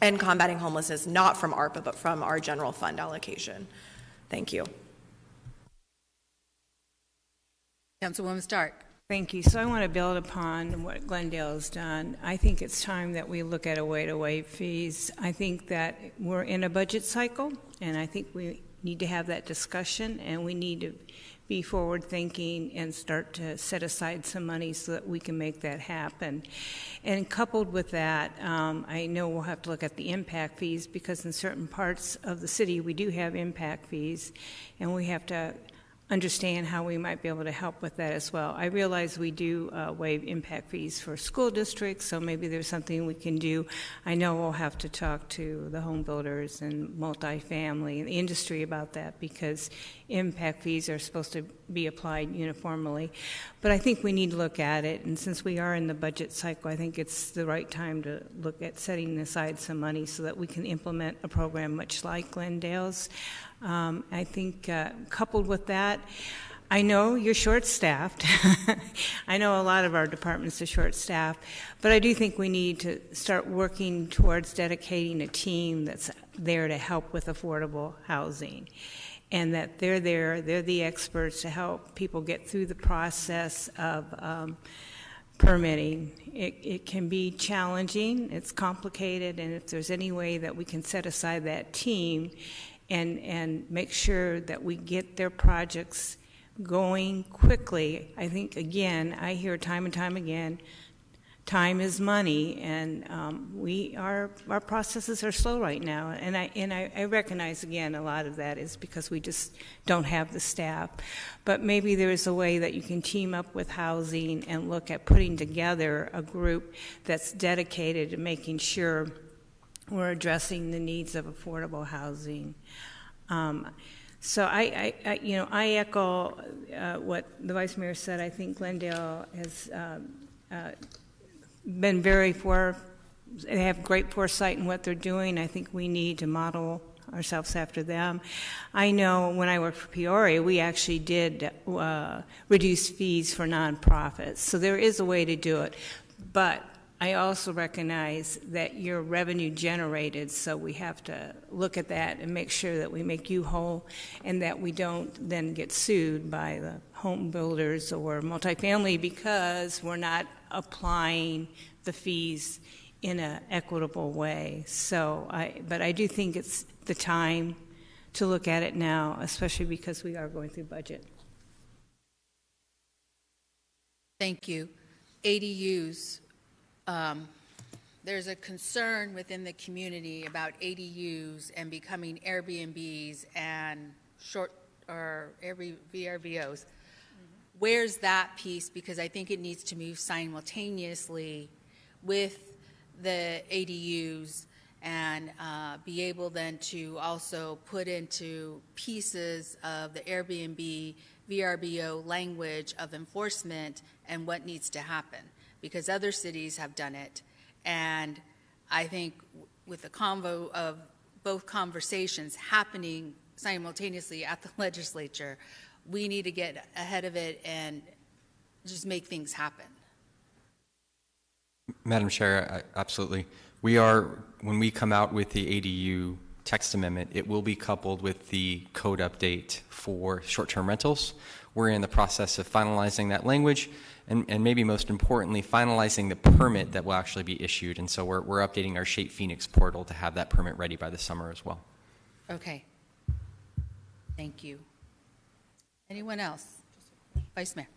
and combating homelessness, not from ARPA, but from our general fund allocation. Thank you. Councilwoman Stark. Thank you. So I want to build upon what Glendale has done. I think it's time that we look at a way to waive fees. I think that we're in a budget cycle, and I think we need to have that discussion, and we need to be forward-thinking and start to set aside some money so that we can make that happen. And coupled with that, I know we'll have to look at the impact fees, because in certain parts of the city we do have impact fees, and we have to understand how we might be able to help with that as well. I realize we do waive impact fees for school districts, so maybe there's something we can do. I know we'll have to talk to the home builders and multifamily and the industry about that, because impact fees are supposed to be applied uniformly. But I think we need to look at it, and since we are in the budget cycle, I think it's the right time to look at setting aside some money so that we can implement a program much like Glendale's. I think coupled with that, I know you're short-staffed. I know a lot of our departments are short-staffed, but I do think we need to start working towards dedicating a team that's there to help with affordable housing, and that they're the experts to help people get through the process of permitting. It can be challenging, it's complicated, and if there's any way that we can set aside that team and make sure that we get their projects going quickly. I think, again, I hear time and time again, time is money, and our processes are slow right now. And I recognize, again, a lot of that is because we just don't have the staff. But maybe there is a way that you can team up with housing and look at putting together a group that's dedicated to making sure we're addressing the needs of affordable housing. So I echo what the Vice Mayor said. I think Glendale has been they have great foresight in what they're doing. I think we need to model ourselves after them. I know when I worked for Peoria, we actually did reduce fees for nonprofits. So there is a way to do it. But I also recognize that you're revenue generated, so we have to look at that and make sure that we make you whole and that we don't then get sued by the home builders or multifamily because we're not applying the fees in an equitable way. But I do think it's the time to look at it now, especially because we are going through budget. Thank you. ADUs. There's a concern within the community about ADUs and becoming Airbnbs and VRBOs. Where's that piece? Because I think it needs to move simultaneously with the ADUs and be able then to also put into pieces of the Airbnb, VRBO language of enforcement and what needs to happen. Because other cities have done it. And I think with the convo of both conversations happening simultaneously at the legislature, we need to get ahead of it and just make things happen. Madam Chair, absolutely. When we come out with the ADU text amendment, it will be coupled with the code update for short-term rentals. We're in the process of finalizing that language, and maybe most importantly, finalizing the permit that will actually be issued. And so we're updating our Shape Phoenix portal to have that permit ready by the summer as well. Okay. Thank you. Anyone else? Vice Mayor.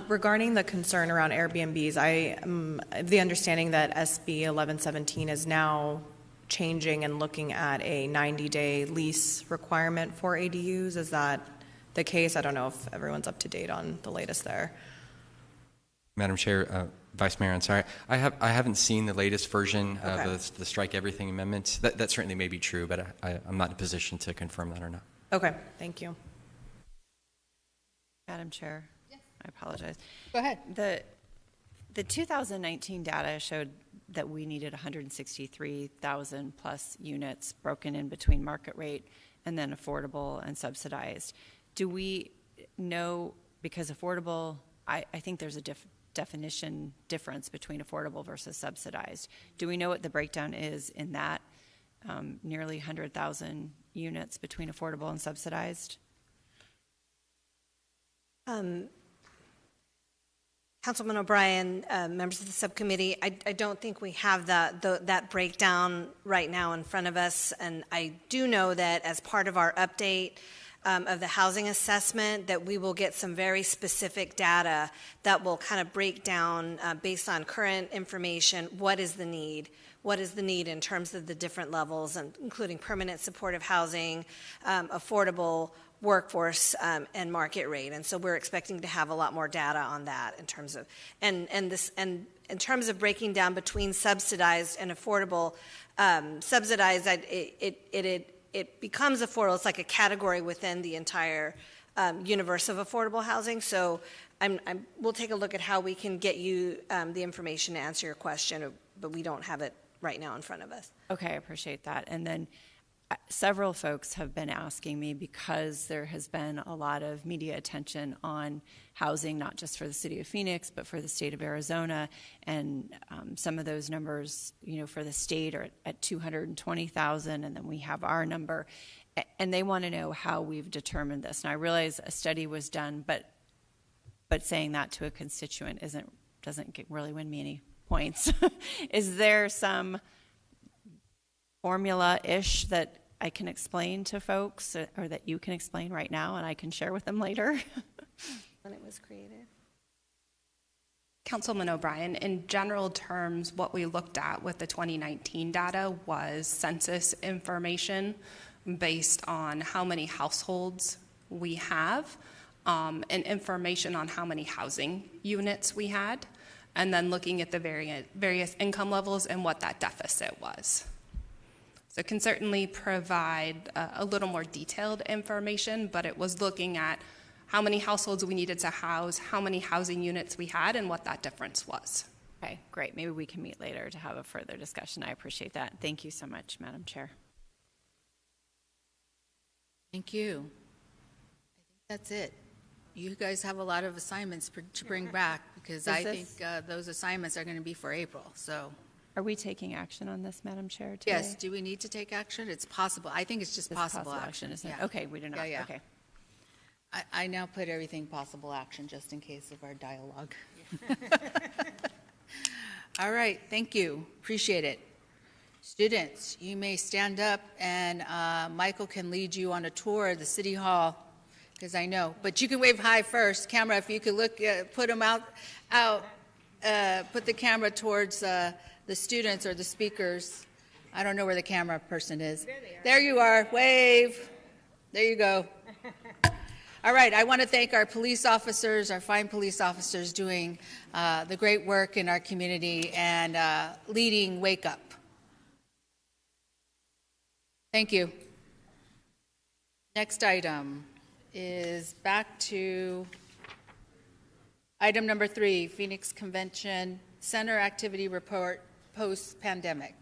Regarding the concern around Airbnbs, I have the understanding that SB 1117 is now changing and looking at a 90-day lease requirement for ADUs. Is that the case? I don't know if everyone's up to date on the latest there. Madam Chair, Vice Mayor, I'm sorry, I haven't seen the latest version of the Strike Everything Amendment. That certainly may be true, but I'm not in a position to confirm that or not. Okay, thank you. Madam Chair, yes. I apologize. Go ahead. The 2019 data showed that we needed 163,000 plus units broken in between market rate and then affordable and subsidized. Do we know, because affordable, I think there's a definition difference between affordable versus subsidized. Do we know what the breakdown is in that nearly 100,000 units between affordable and subsidized? Councilman O'Brien, members of the subcommittee, I don't think we have that breakdown right now in front of us, and I do know that as part of our update of the housing assessment, that we will get some very specific data that will kind of break down based on current information, what is the need in terms of the different levels, including permanent supportive housing, affordable, workforce and market rate. And so we're expecting to have a lot more data on that in terms of, and in terms of breaking down between subsidized and affordable. Subsidized, it becomes affordable. It's like a category within the entire universe of affordable housing. So we'll take a look at how we can get you the information to answer your question, but we don't have it right now in front of us. Okay, I appreciate that. And then several folks have been asking me, because there has been a lot of media attention on housing, not just for the city of Phoenix, but for the state of Arizona. And some of those numbers, for the state are at 220,000, and then we have our number. And they want to know how we've determined this. And I realize a study was done, but saying that to a constituent doesn't really win me any points. Is there some formula-ish that I can explain to folks, or that you can explain right now and I can share with them later? When it was created. Councilman O'Brien, in general terms, what we looked at with the 2019 data was census information based on how many households we have, and information on how many housing units we had, and then looking at the various income levels and what that deficit was. So it can certainly provide a little more detailed information, but it was looking at how many households we needed to house, how many housing units we had, and what that difference was. Okay, great. Maybe we can meet later to have a further discussion. I appreciate that. Thank you so much, Madam Chair. Thank you. I think that's it. You guys have a lot of assignments to bring back, because I think those assignments are going to be for April. So, are we taking action on this, Madam Chair, today? Yes. Do we need to take action? It's possible. I think it's just possible action. Isn't it? Yeah. Okay, we do not. Yeah. Okay. I now put everything possible action just in case of our dialogue. All right. Thank you. Appreciate it. Students, you may stand up, and Michael can lead you on a tour of the City Hall, because I know. But you can wave hi first. Camera, if you could look, put them out. Put the camera towards the students or the speakers. I don't know where the camera person is. There you are. Wave. There you go. All right. I want to thank our police officers, our fine police officers, doing the great work in our community and leading Wake Up. Thank you. Next item is back to item number 3, Phoenix Convention Center Activity Report post-pandemic.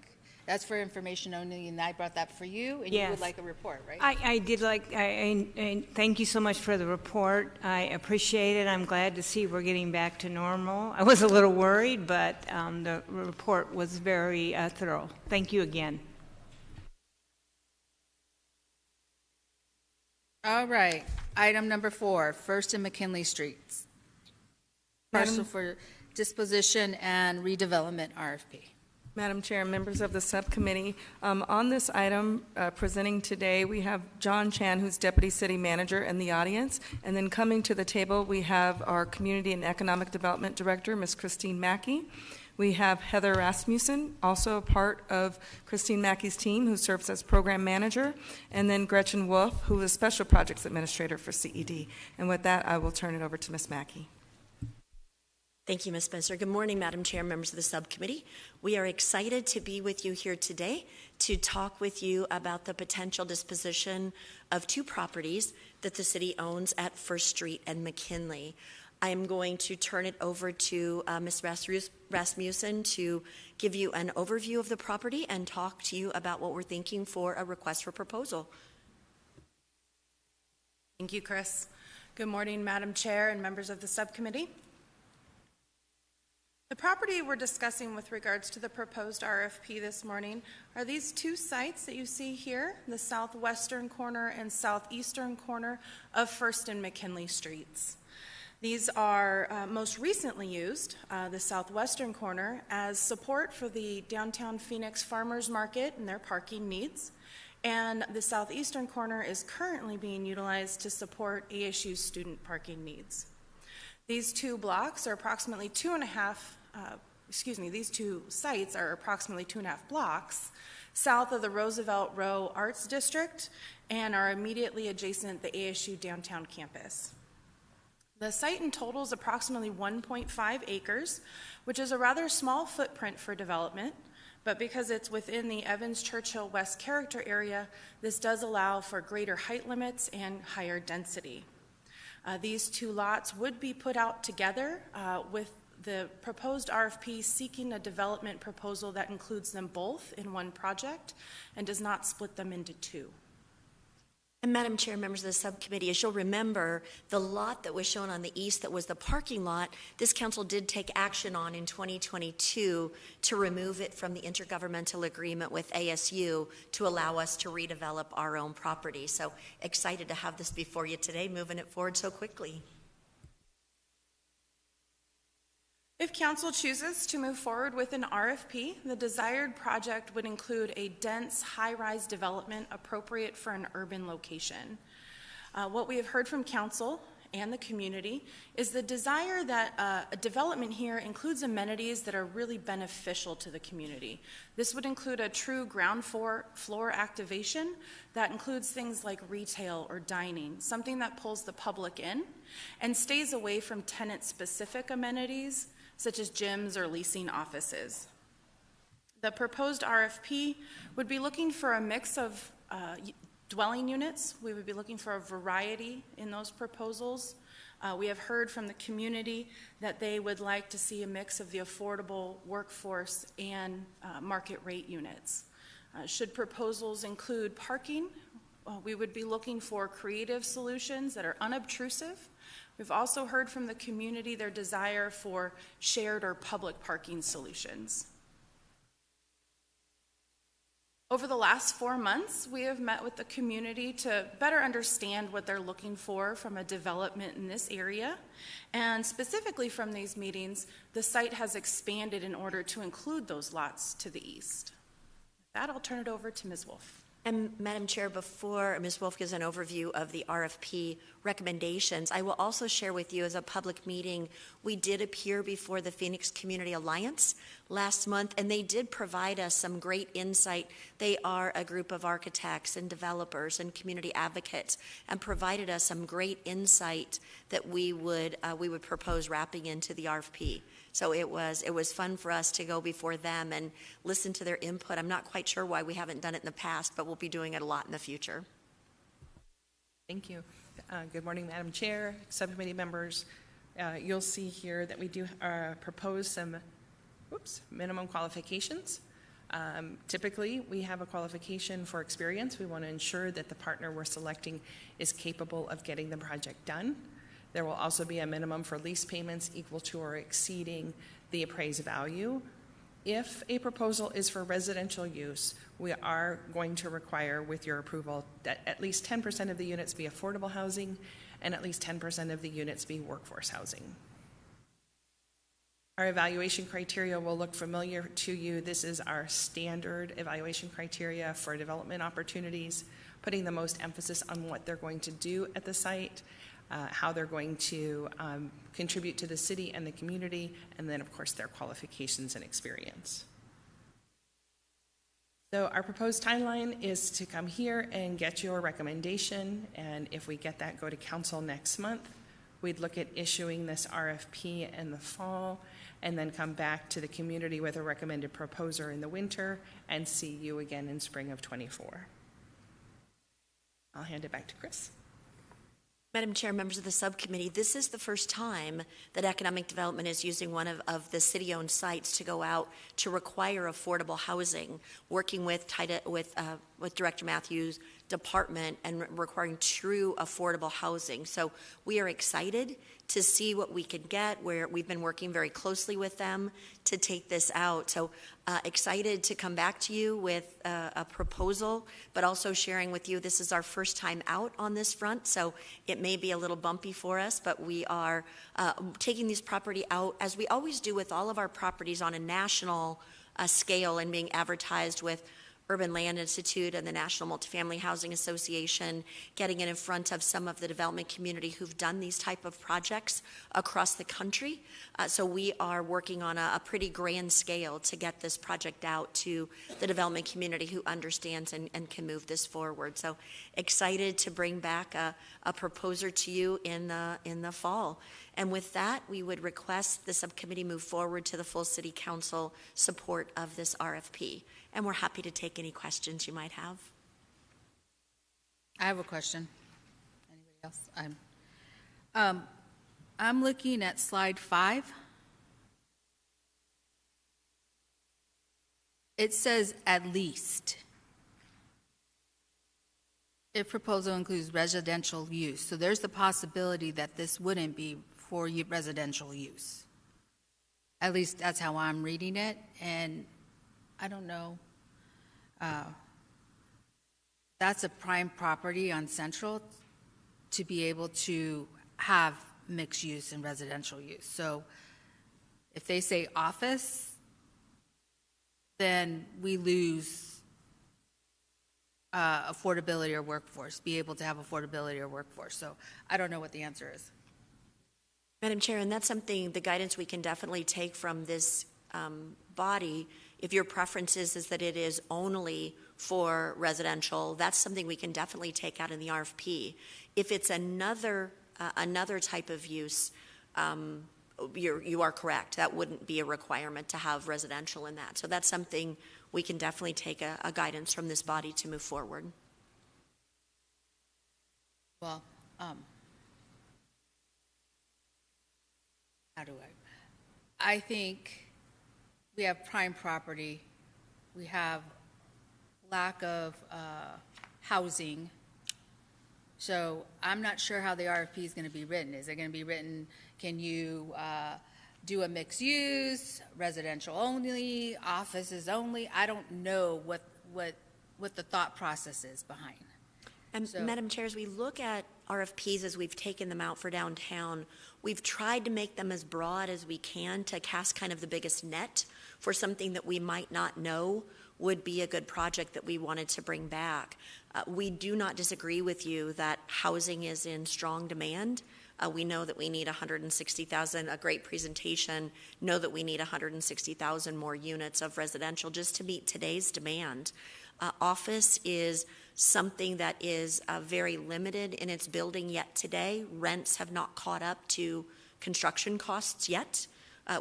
That's for information only, and I brought that for you, and Yes. You would like a report, right? I did like, I thank you so much for the report. I appreciate it. I'm glad to see we're getting back to normal. I was a little worried, but the report was very thorough. Thank you again. All right. Item number 4, First and McKinley Streets. Parcel for disposition and redevelopment RFP. Madam Chair, members of the subcommittee, on this item presenting today, we have John Chan, who's Deputy City Manager, in the audience. And then coming to the table, we have our Community and Economic Development Director, Ms. Christine Mackey. We have Heather Rasmussen, also a part of Christine Mackey's team, who serves as Program Manager. And then Gretchen Wolf, who is Special Projects Administrator for CED. And with that, I will turn it over to Ms. Mackey. Thank you, Ms. Spencer. Good morning, Madam Chair, members of the subcommittee. We are excited to be with you here today to talk with you about the potential disposition of 2 properties that the city owns at First Street and McKinley. I am going to turn it over to Ms. Rasmussen to give you an overview of the property and talk to you about what we're thinking for a request for proposal. Thank you, Chris. Good morning, Madam Chair and members of the subcommittee. The property we're discussing with regards to the proposed RFP this morning are these 2 sites that you see here, the southwestern corner and southeastern corner of First and McKinley Streets. These are most recently used, the southwestern corner, as support for the downtown Phoenix Farmers Market and their parking needs, and the southeastern corner is currently being utilized to support ASU's student parking needs. These 2 blocks are approximately 2.5 these two sites are approximately 2.5 blocks south of the Roosevelt Row Arts District and are immediately adjacent to the ASU downtown campus. The site in total is approximately 1.5 acres, which is a rather small footprint for development, but because it's within the Evans-Churchill West character area, this does allow for greater height limits and higher density. These two lots would be put out together with the proposed RFP seeking a development proposal that includes them both in one project and does not split them into two. And Madam Chair, members of the subcommittee, as you'll remember, the lot that was shown on the east that was the parking lot, this council did take action on in 2022 to remove it from the intergovernmental agreement with ASU to allow us to redevelop our own property. So excited to have this before you today, moving it forward so quickly. If council chooses to move forward with an RFP, the desired project would include a dense, high-rise development appropriate for an urban location. What we have heard from council and the community is the desire that a development here includes amenities that are really beneficial to the community. This would include a true ground floor activation that includes things like retail or dining, something that pulls the public in and stays away from tenant-specific amenities such as gyms or leasing offices. The proposed RFP would be looking for a mix of dwelling units. We would be looking for a variety in those proposals. We have heard from the community that they would like to see a mix of the affordable workforce and market rate units. Should proposals include parking, we would be looking for creative solutions that are unobtrusive. We've also heard from the community their desire for shared or public parking solutions. Over the last 4 months, we have met with the community to better understand what they're looking for from a development in this area. And specifically from these meetings, the site has expanded in order to include those lots to the east. With that, I'll turn it over to Ms. Wolf. And Madam Chair, before Ms. Wolf gives an overview of the RFP recommendations, I will also share with you as a public meeting, we did appear before the Phoenix Community Alliance last month, and they did provide us some great insight. They are a group of architects and developers and community advocates, and provided us some great insight that we would propose wrapping into the RFP. So it was fun for us to go before them and listen to their input. I'm not quite sure why we haven't done it in the past, but we'll be doing it a lot in the future. Thank you. Good morning, Madam Chair, subcommittee members. You'll see here that we do propose some minimum qualifications. Typically, we have a qualification for experience. We want to ensure that the partner we're selecting is capable of getting the project done. There will also be a minimum for lease payments equal to or exceeding the appraised value. If a proposal is for residential use, we are going to require, with your approval, that at least 10% of the units be affordable housing and at least 10% of the units be workforce housing. Our evaluation criteria will look familiar to you. This is our standard evaluation criteria for development opportunities, putting the most emphasis on what they're going to do at the site, how they're going to contribute to the city and the community, and then, of course, their qualifications and experience. So our proposed timeline is to come here and get your recommendation, and if we get that, go to council next month. We'd look at issuing this RFP in the fall, and then come back to the community with a recommended proposer in the winter, and see you again in spring of '24. I'll hand it back to Chris. Madam Chair, members of the subcommittee, this is the first time that economic development is using one of the city-owned sites to go out to require affordable housing, working with Director Matthews' department and requiring true affordable housing. So we are excited to see what we can get, where we've been working very closely with them to take this out. So excited to come back to you with a proposal, but also sharing with you this is our first time out on this front, so it may be a little bumpy for us, but we are taking this property out, as we always do with all of our properties, on a national scale and being advertised with Urban Land Institute and the National Multifamily Housing Association, getting it in front of some of the development community who've done these type of projects across the country. So we are working on a pretty grand scale to get this project out to the development community who understands and can move this forward. So excited to bring back a proposer to you in the fall. And with that, we would request the subcommittee move forward to the full city council support of this RFP. And we're happy to take any questions you might have. I have a question. Anybody else? I'm looking at slide 5. It says at least. If proposal includes residential use. So there's the possibility that this wouldn't be for residential use. At least that's how I'm reading it. And I don't know. That's a prime property on Central to be able to have mixed use and residential use. So if they say office, then we lose affordability or workforce, be able to have affordability or workforce. So I don't know what the answer is. Madam Chair, and that's something, the guidance we can definitely take from this body. If your preference is that it is only for residential, that's something we can definitely take out in the RFP. If it's another type of use, you are correct. That wouldn't be a requirement to have residential in that. So that's something we can definitely take a guidance from this body to move forward. Well, how do I think we have prime property, we have lack of housing, so I'm not sure how the RFP is going to be written. Is it going to be written, can you do a mixed use, residential only, offices only? I don't know what the thought process is behind. And So- Madam Chair, as we look at RFPs as we've taken them out for downtown, we've tried to make them as broad as we can to cast kind of the biggest net for something that we might not know would be a good project that we wanted to bring back. We do not disagree with you that housing is in strong demand. We know that we need 160,000, a great presentation, know that we need 160,000 more units of residential just to meet today's demand. Office is something that is very limited in its building yet today. Rents have not caught up to construction costs yet.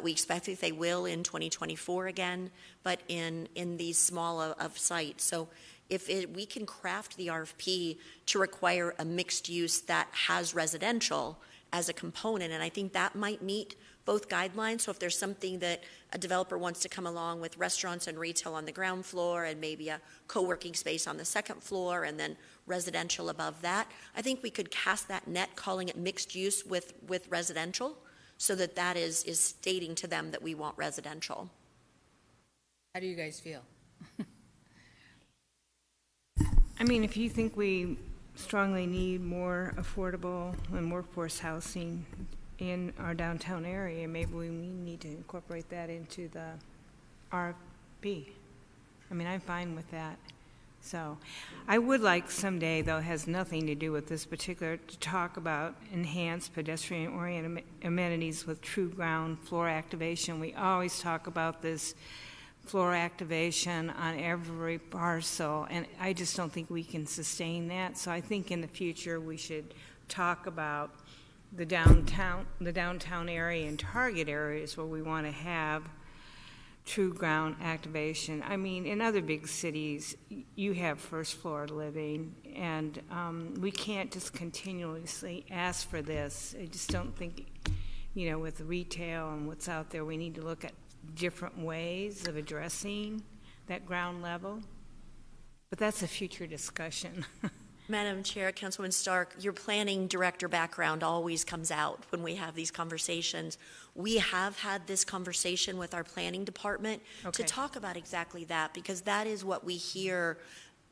We expect that they will in 2024 again, but in these small of sites. So if we can craft the RFP to require a mixed use that has residential as a component, and I think that might meet both guidelines. So if there's something that a developer wants to come along with restaurants and retail on the ground floor and maybe a co-working space on the second floor and then residential above that, I think we could cast that net calling it mixed use with residential so that is stating to them that we want residential. How do you guys feel? I mean, if you think we strongly need more affordable and workforce housing in our downtown area, maybe we need to incorporate that into the RFP. I mean, I'm fine with that. So I would like someday, though it has nothing to do with this particular, to talk about enhanced pedestrian-oriented amenities with true ground floor activation. We always talk about this floor activation on every parcel, and I just don't think we can sustain that. So I think in the future we should talk about the downtown area and target areas where we want to have true ground activation. I mean, in other big cities, you have first floor living, and we can't just continuously ask for this. I just don't think, with retail and what's out there, we need to look at different ways of addressing that ground level. But that's a future discussion. Madam Chair, Councilwoman Stark, your planning director background always comes out when we have these conversations. We have had this conversation with our planning department to talk about exactly that, because that is what we hear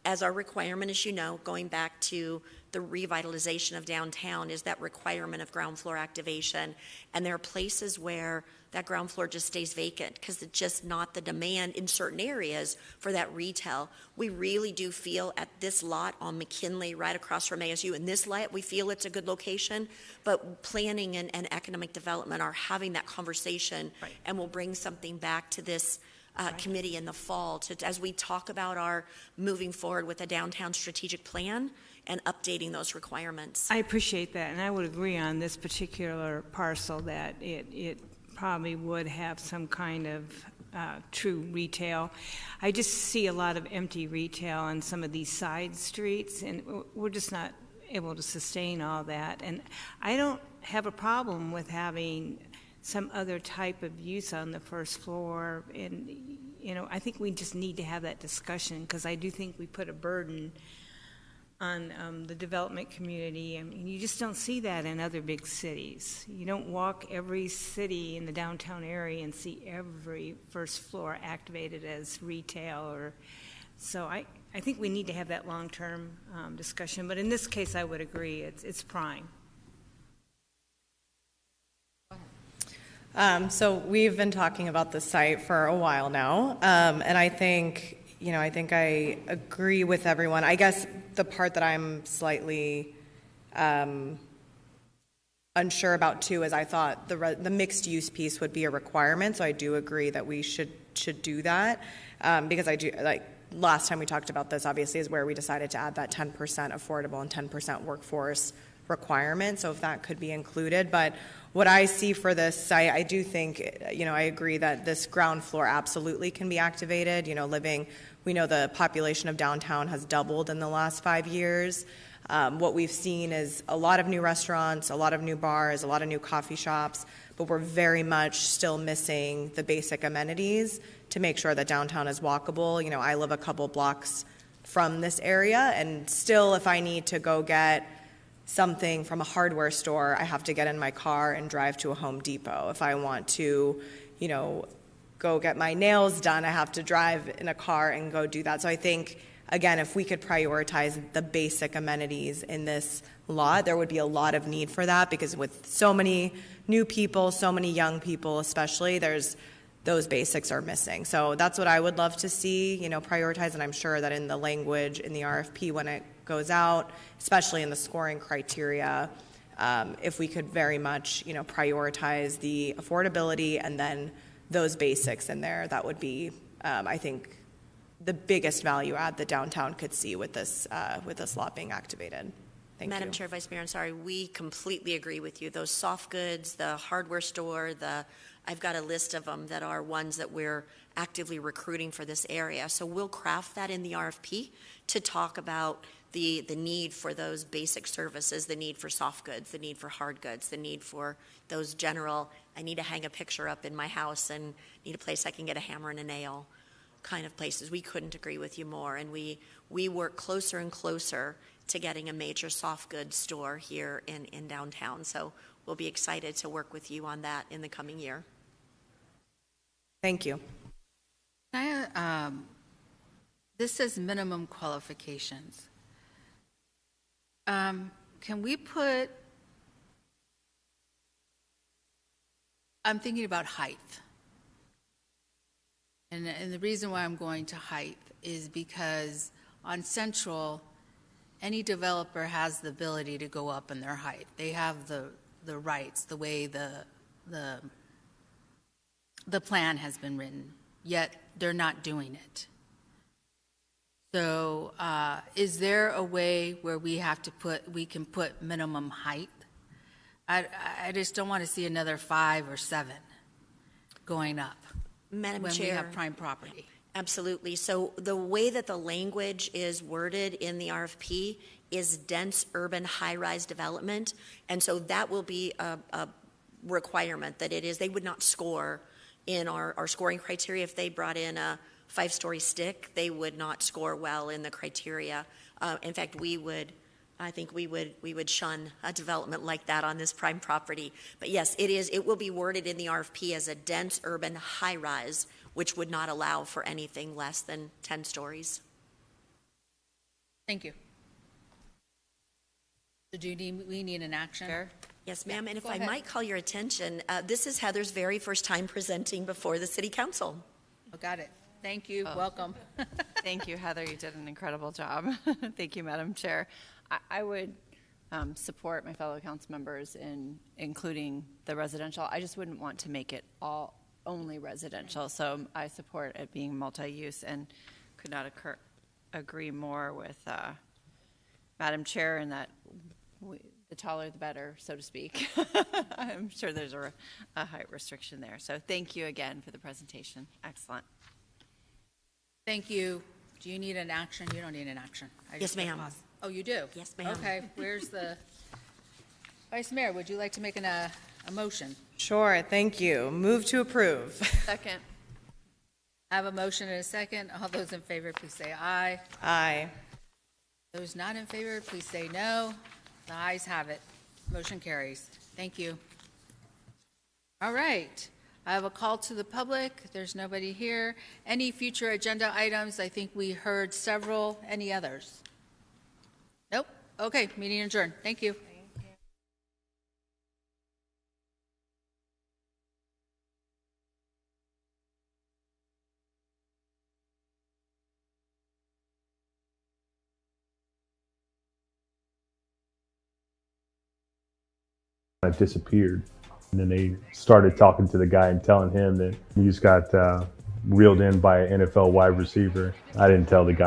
as our requirement, as you know, going back to the revitalization of downtown, is that requirement of ground floor activation. And there are places where that ground floor just stays vacant because it's just not the demand in certain areas for that retail. We really do feel at this lot on McKinley, right across from ASU, in this lot, we feel it's a good location, but planning and economic development are having that conversation, Right. and we'll bring something back to this committee in the fall as we talk about our moving forward with a downtown strategic plan and updating those requirements. I appreciate that, and I would agree on this particular parcel that it probably would have some kind of true retail. I just see a lot of empty retail on some of these side streets, and we're just not able to sustain all that. And I don't have a problem with having some other type of use on the first floor. And, you know, I think we just need to have that discussion, because I do think we put a burden on the development community. I mean, you just don't see that in other big cities. You don't walk every city in the downtown area and see every first floor activated as retail. Or so I think we need to have that long-term discussion. But in this case, I would agree. It's prime. So we've been talking about the site for a while now, and I think I agree with everyone. I guess the part that I'm slightly unsure about too is I thought the mixed use piece would be a requirement. So I do agree that we should do that, because I do like last time we talked about this. Obviously, is where we decided to add that 10% affordable and 10% workforce requirement. So if that could be included, but what I see for this site, I do think, I agree that this ground floor absolutely can be activated. We know the population of downtown has doubled in the last 5 years. What we've seen is a lot of new restaurants, a lot of new bars, a lot of new coffee shops, but we're very much still missing the basic amenities to make sure that downtown is walkable. I live a couple blocks from this area, and still if I need to go get something from a hardware store, I have to get in my car and drive to a Home Depot. If I want to, go get my nails done, I have to drive in a car and go do that. So I think, again, if we could prioritize the basic amenities in this lot, there would be a lot of need for that, because with so many new people, so many young people especially, those basics are missing. So that's what I would love to see, prioritize, and I'm sure that in the language in the RFP when it goes out, especially in the scoring criteria, if we could very much, prioritize the affordability and then those basics in there, that would be, I think, the biggest value add that downtown could see with this lot being activated. Thank you. Madam Chair, Vice Mayor, I'm sorry, we completely agree with you. Those soft goods, the hardware store, I've got a list of them that are ones that we're actively recruiting for this area. So we'll craft that in the RFP to talk about the need for those basic services, the need for soft goods, the need for hard goods, the need for those general, I need to hang a picture up in my house and need a place I can get a hammer and a nail kind of places. We couldn't agree with you more, and we work closer and closer to getting a major soft goods store here in downtown. So we'll be excited to work with you on that in the coming year. Thank you. This says minimum qualifications. Can we put, I'm thinking about height. And the reason why I'm going to height is because on Central, any developer has the ability to go up in their height. They have the rights, the way the plan has been written, yet they're not doing it. So is there a way where we can put minimum height? I just don't want to see another 5 or 7 going up. Madam when Chair, we have prime property. Absolutely. So the way that the language is worded in the RFP is dense urban high-rise development, and so that will be a requirement that it is. They would not score in our scoring criteria. If they brought in a 5-story stick, they would not score well in the criteria. In fact, I think we would shun a development like that on this prime property. But yes, it will be worded in the RFP as a dense urban high-rise, which would not allow for anything less than 10 stories. Thank you. So we need an action? Sure. Yes, ma'am. Yeah, And if go I ahead. might call your attention, this is Heather's very first time presenting before the City Council. Oh, got it. Thank you. Welcome. Thank you, Heather. You did an incredible job. Thank you, Madam Chair. I would support my fellow council members in including the residential. I just wouldn't want to make it all only residential. So I support it being multi-use and could not agree more with Madam Chair in that the taller the better, so to speak. I'm sure there's a height restriction there. So thank you again for the presentation. Excellent. Thank you. Do you need an action? You don't need an action. Yes, ma'am. Oh, you do? Yes, ma'am. Okay, where's the, Vice Mayor, would you like to make a motion? Sure, thank you. Move to approve. Second. I have a motion and a second. All those in favor, please say aye. Aye. Those not in favor, please say no. The ayes have it. Motion carries. Thank you. All right. I have a call to the public. There's nobody here. Any future agenda items? I think we heard several. Any others? Nope. Okay, meeting adjourned. Thank you. It disappeared. And then they started talking to the guy and telling him that he just got reeled in by an NFL wide receiver. I didn't tell the guy.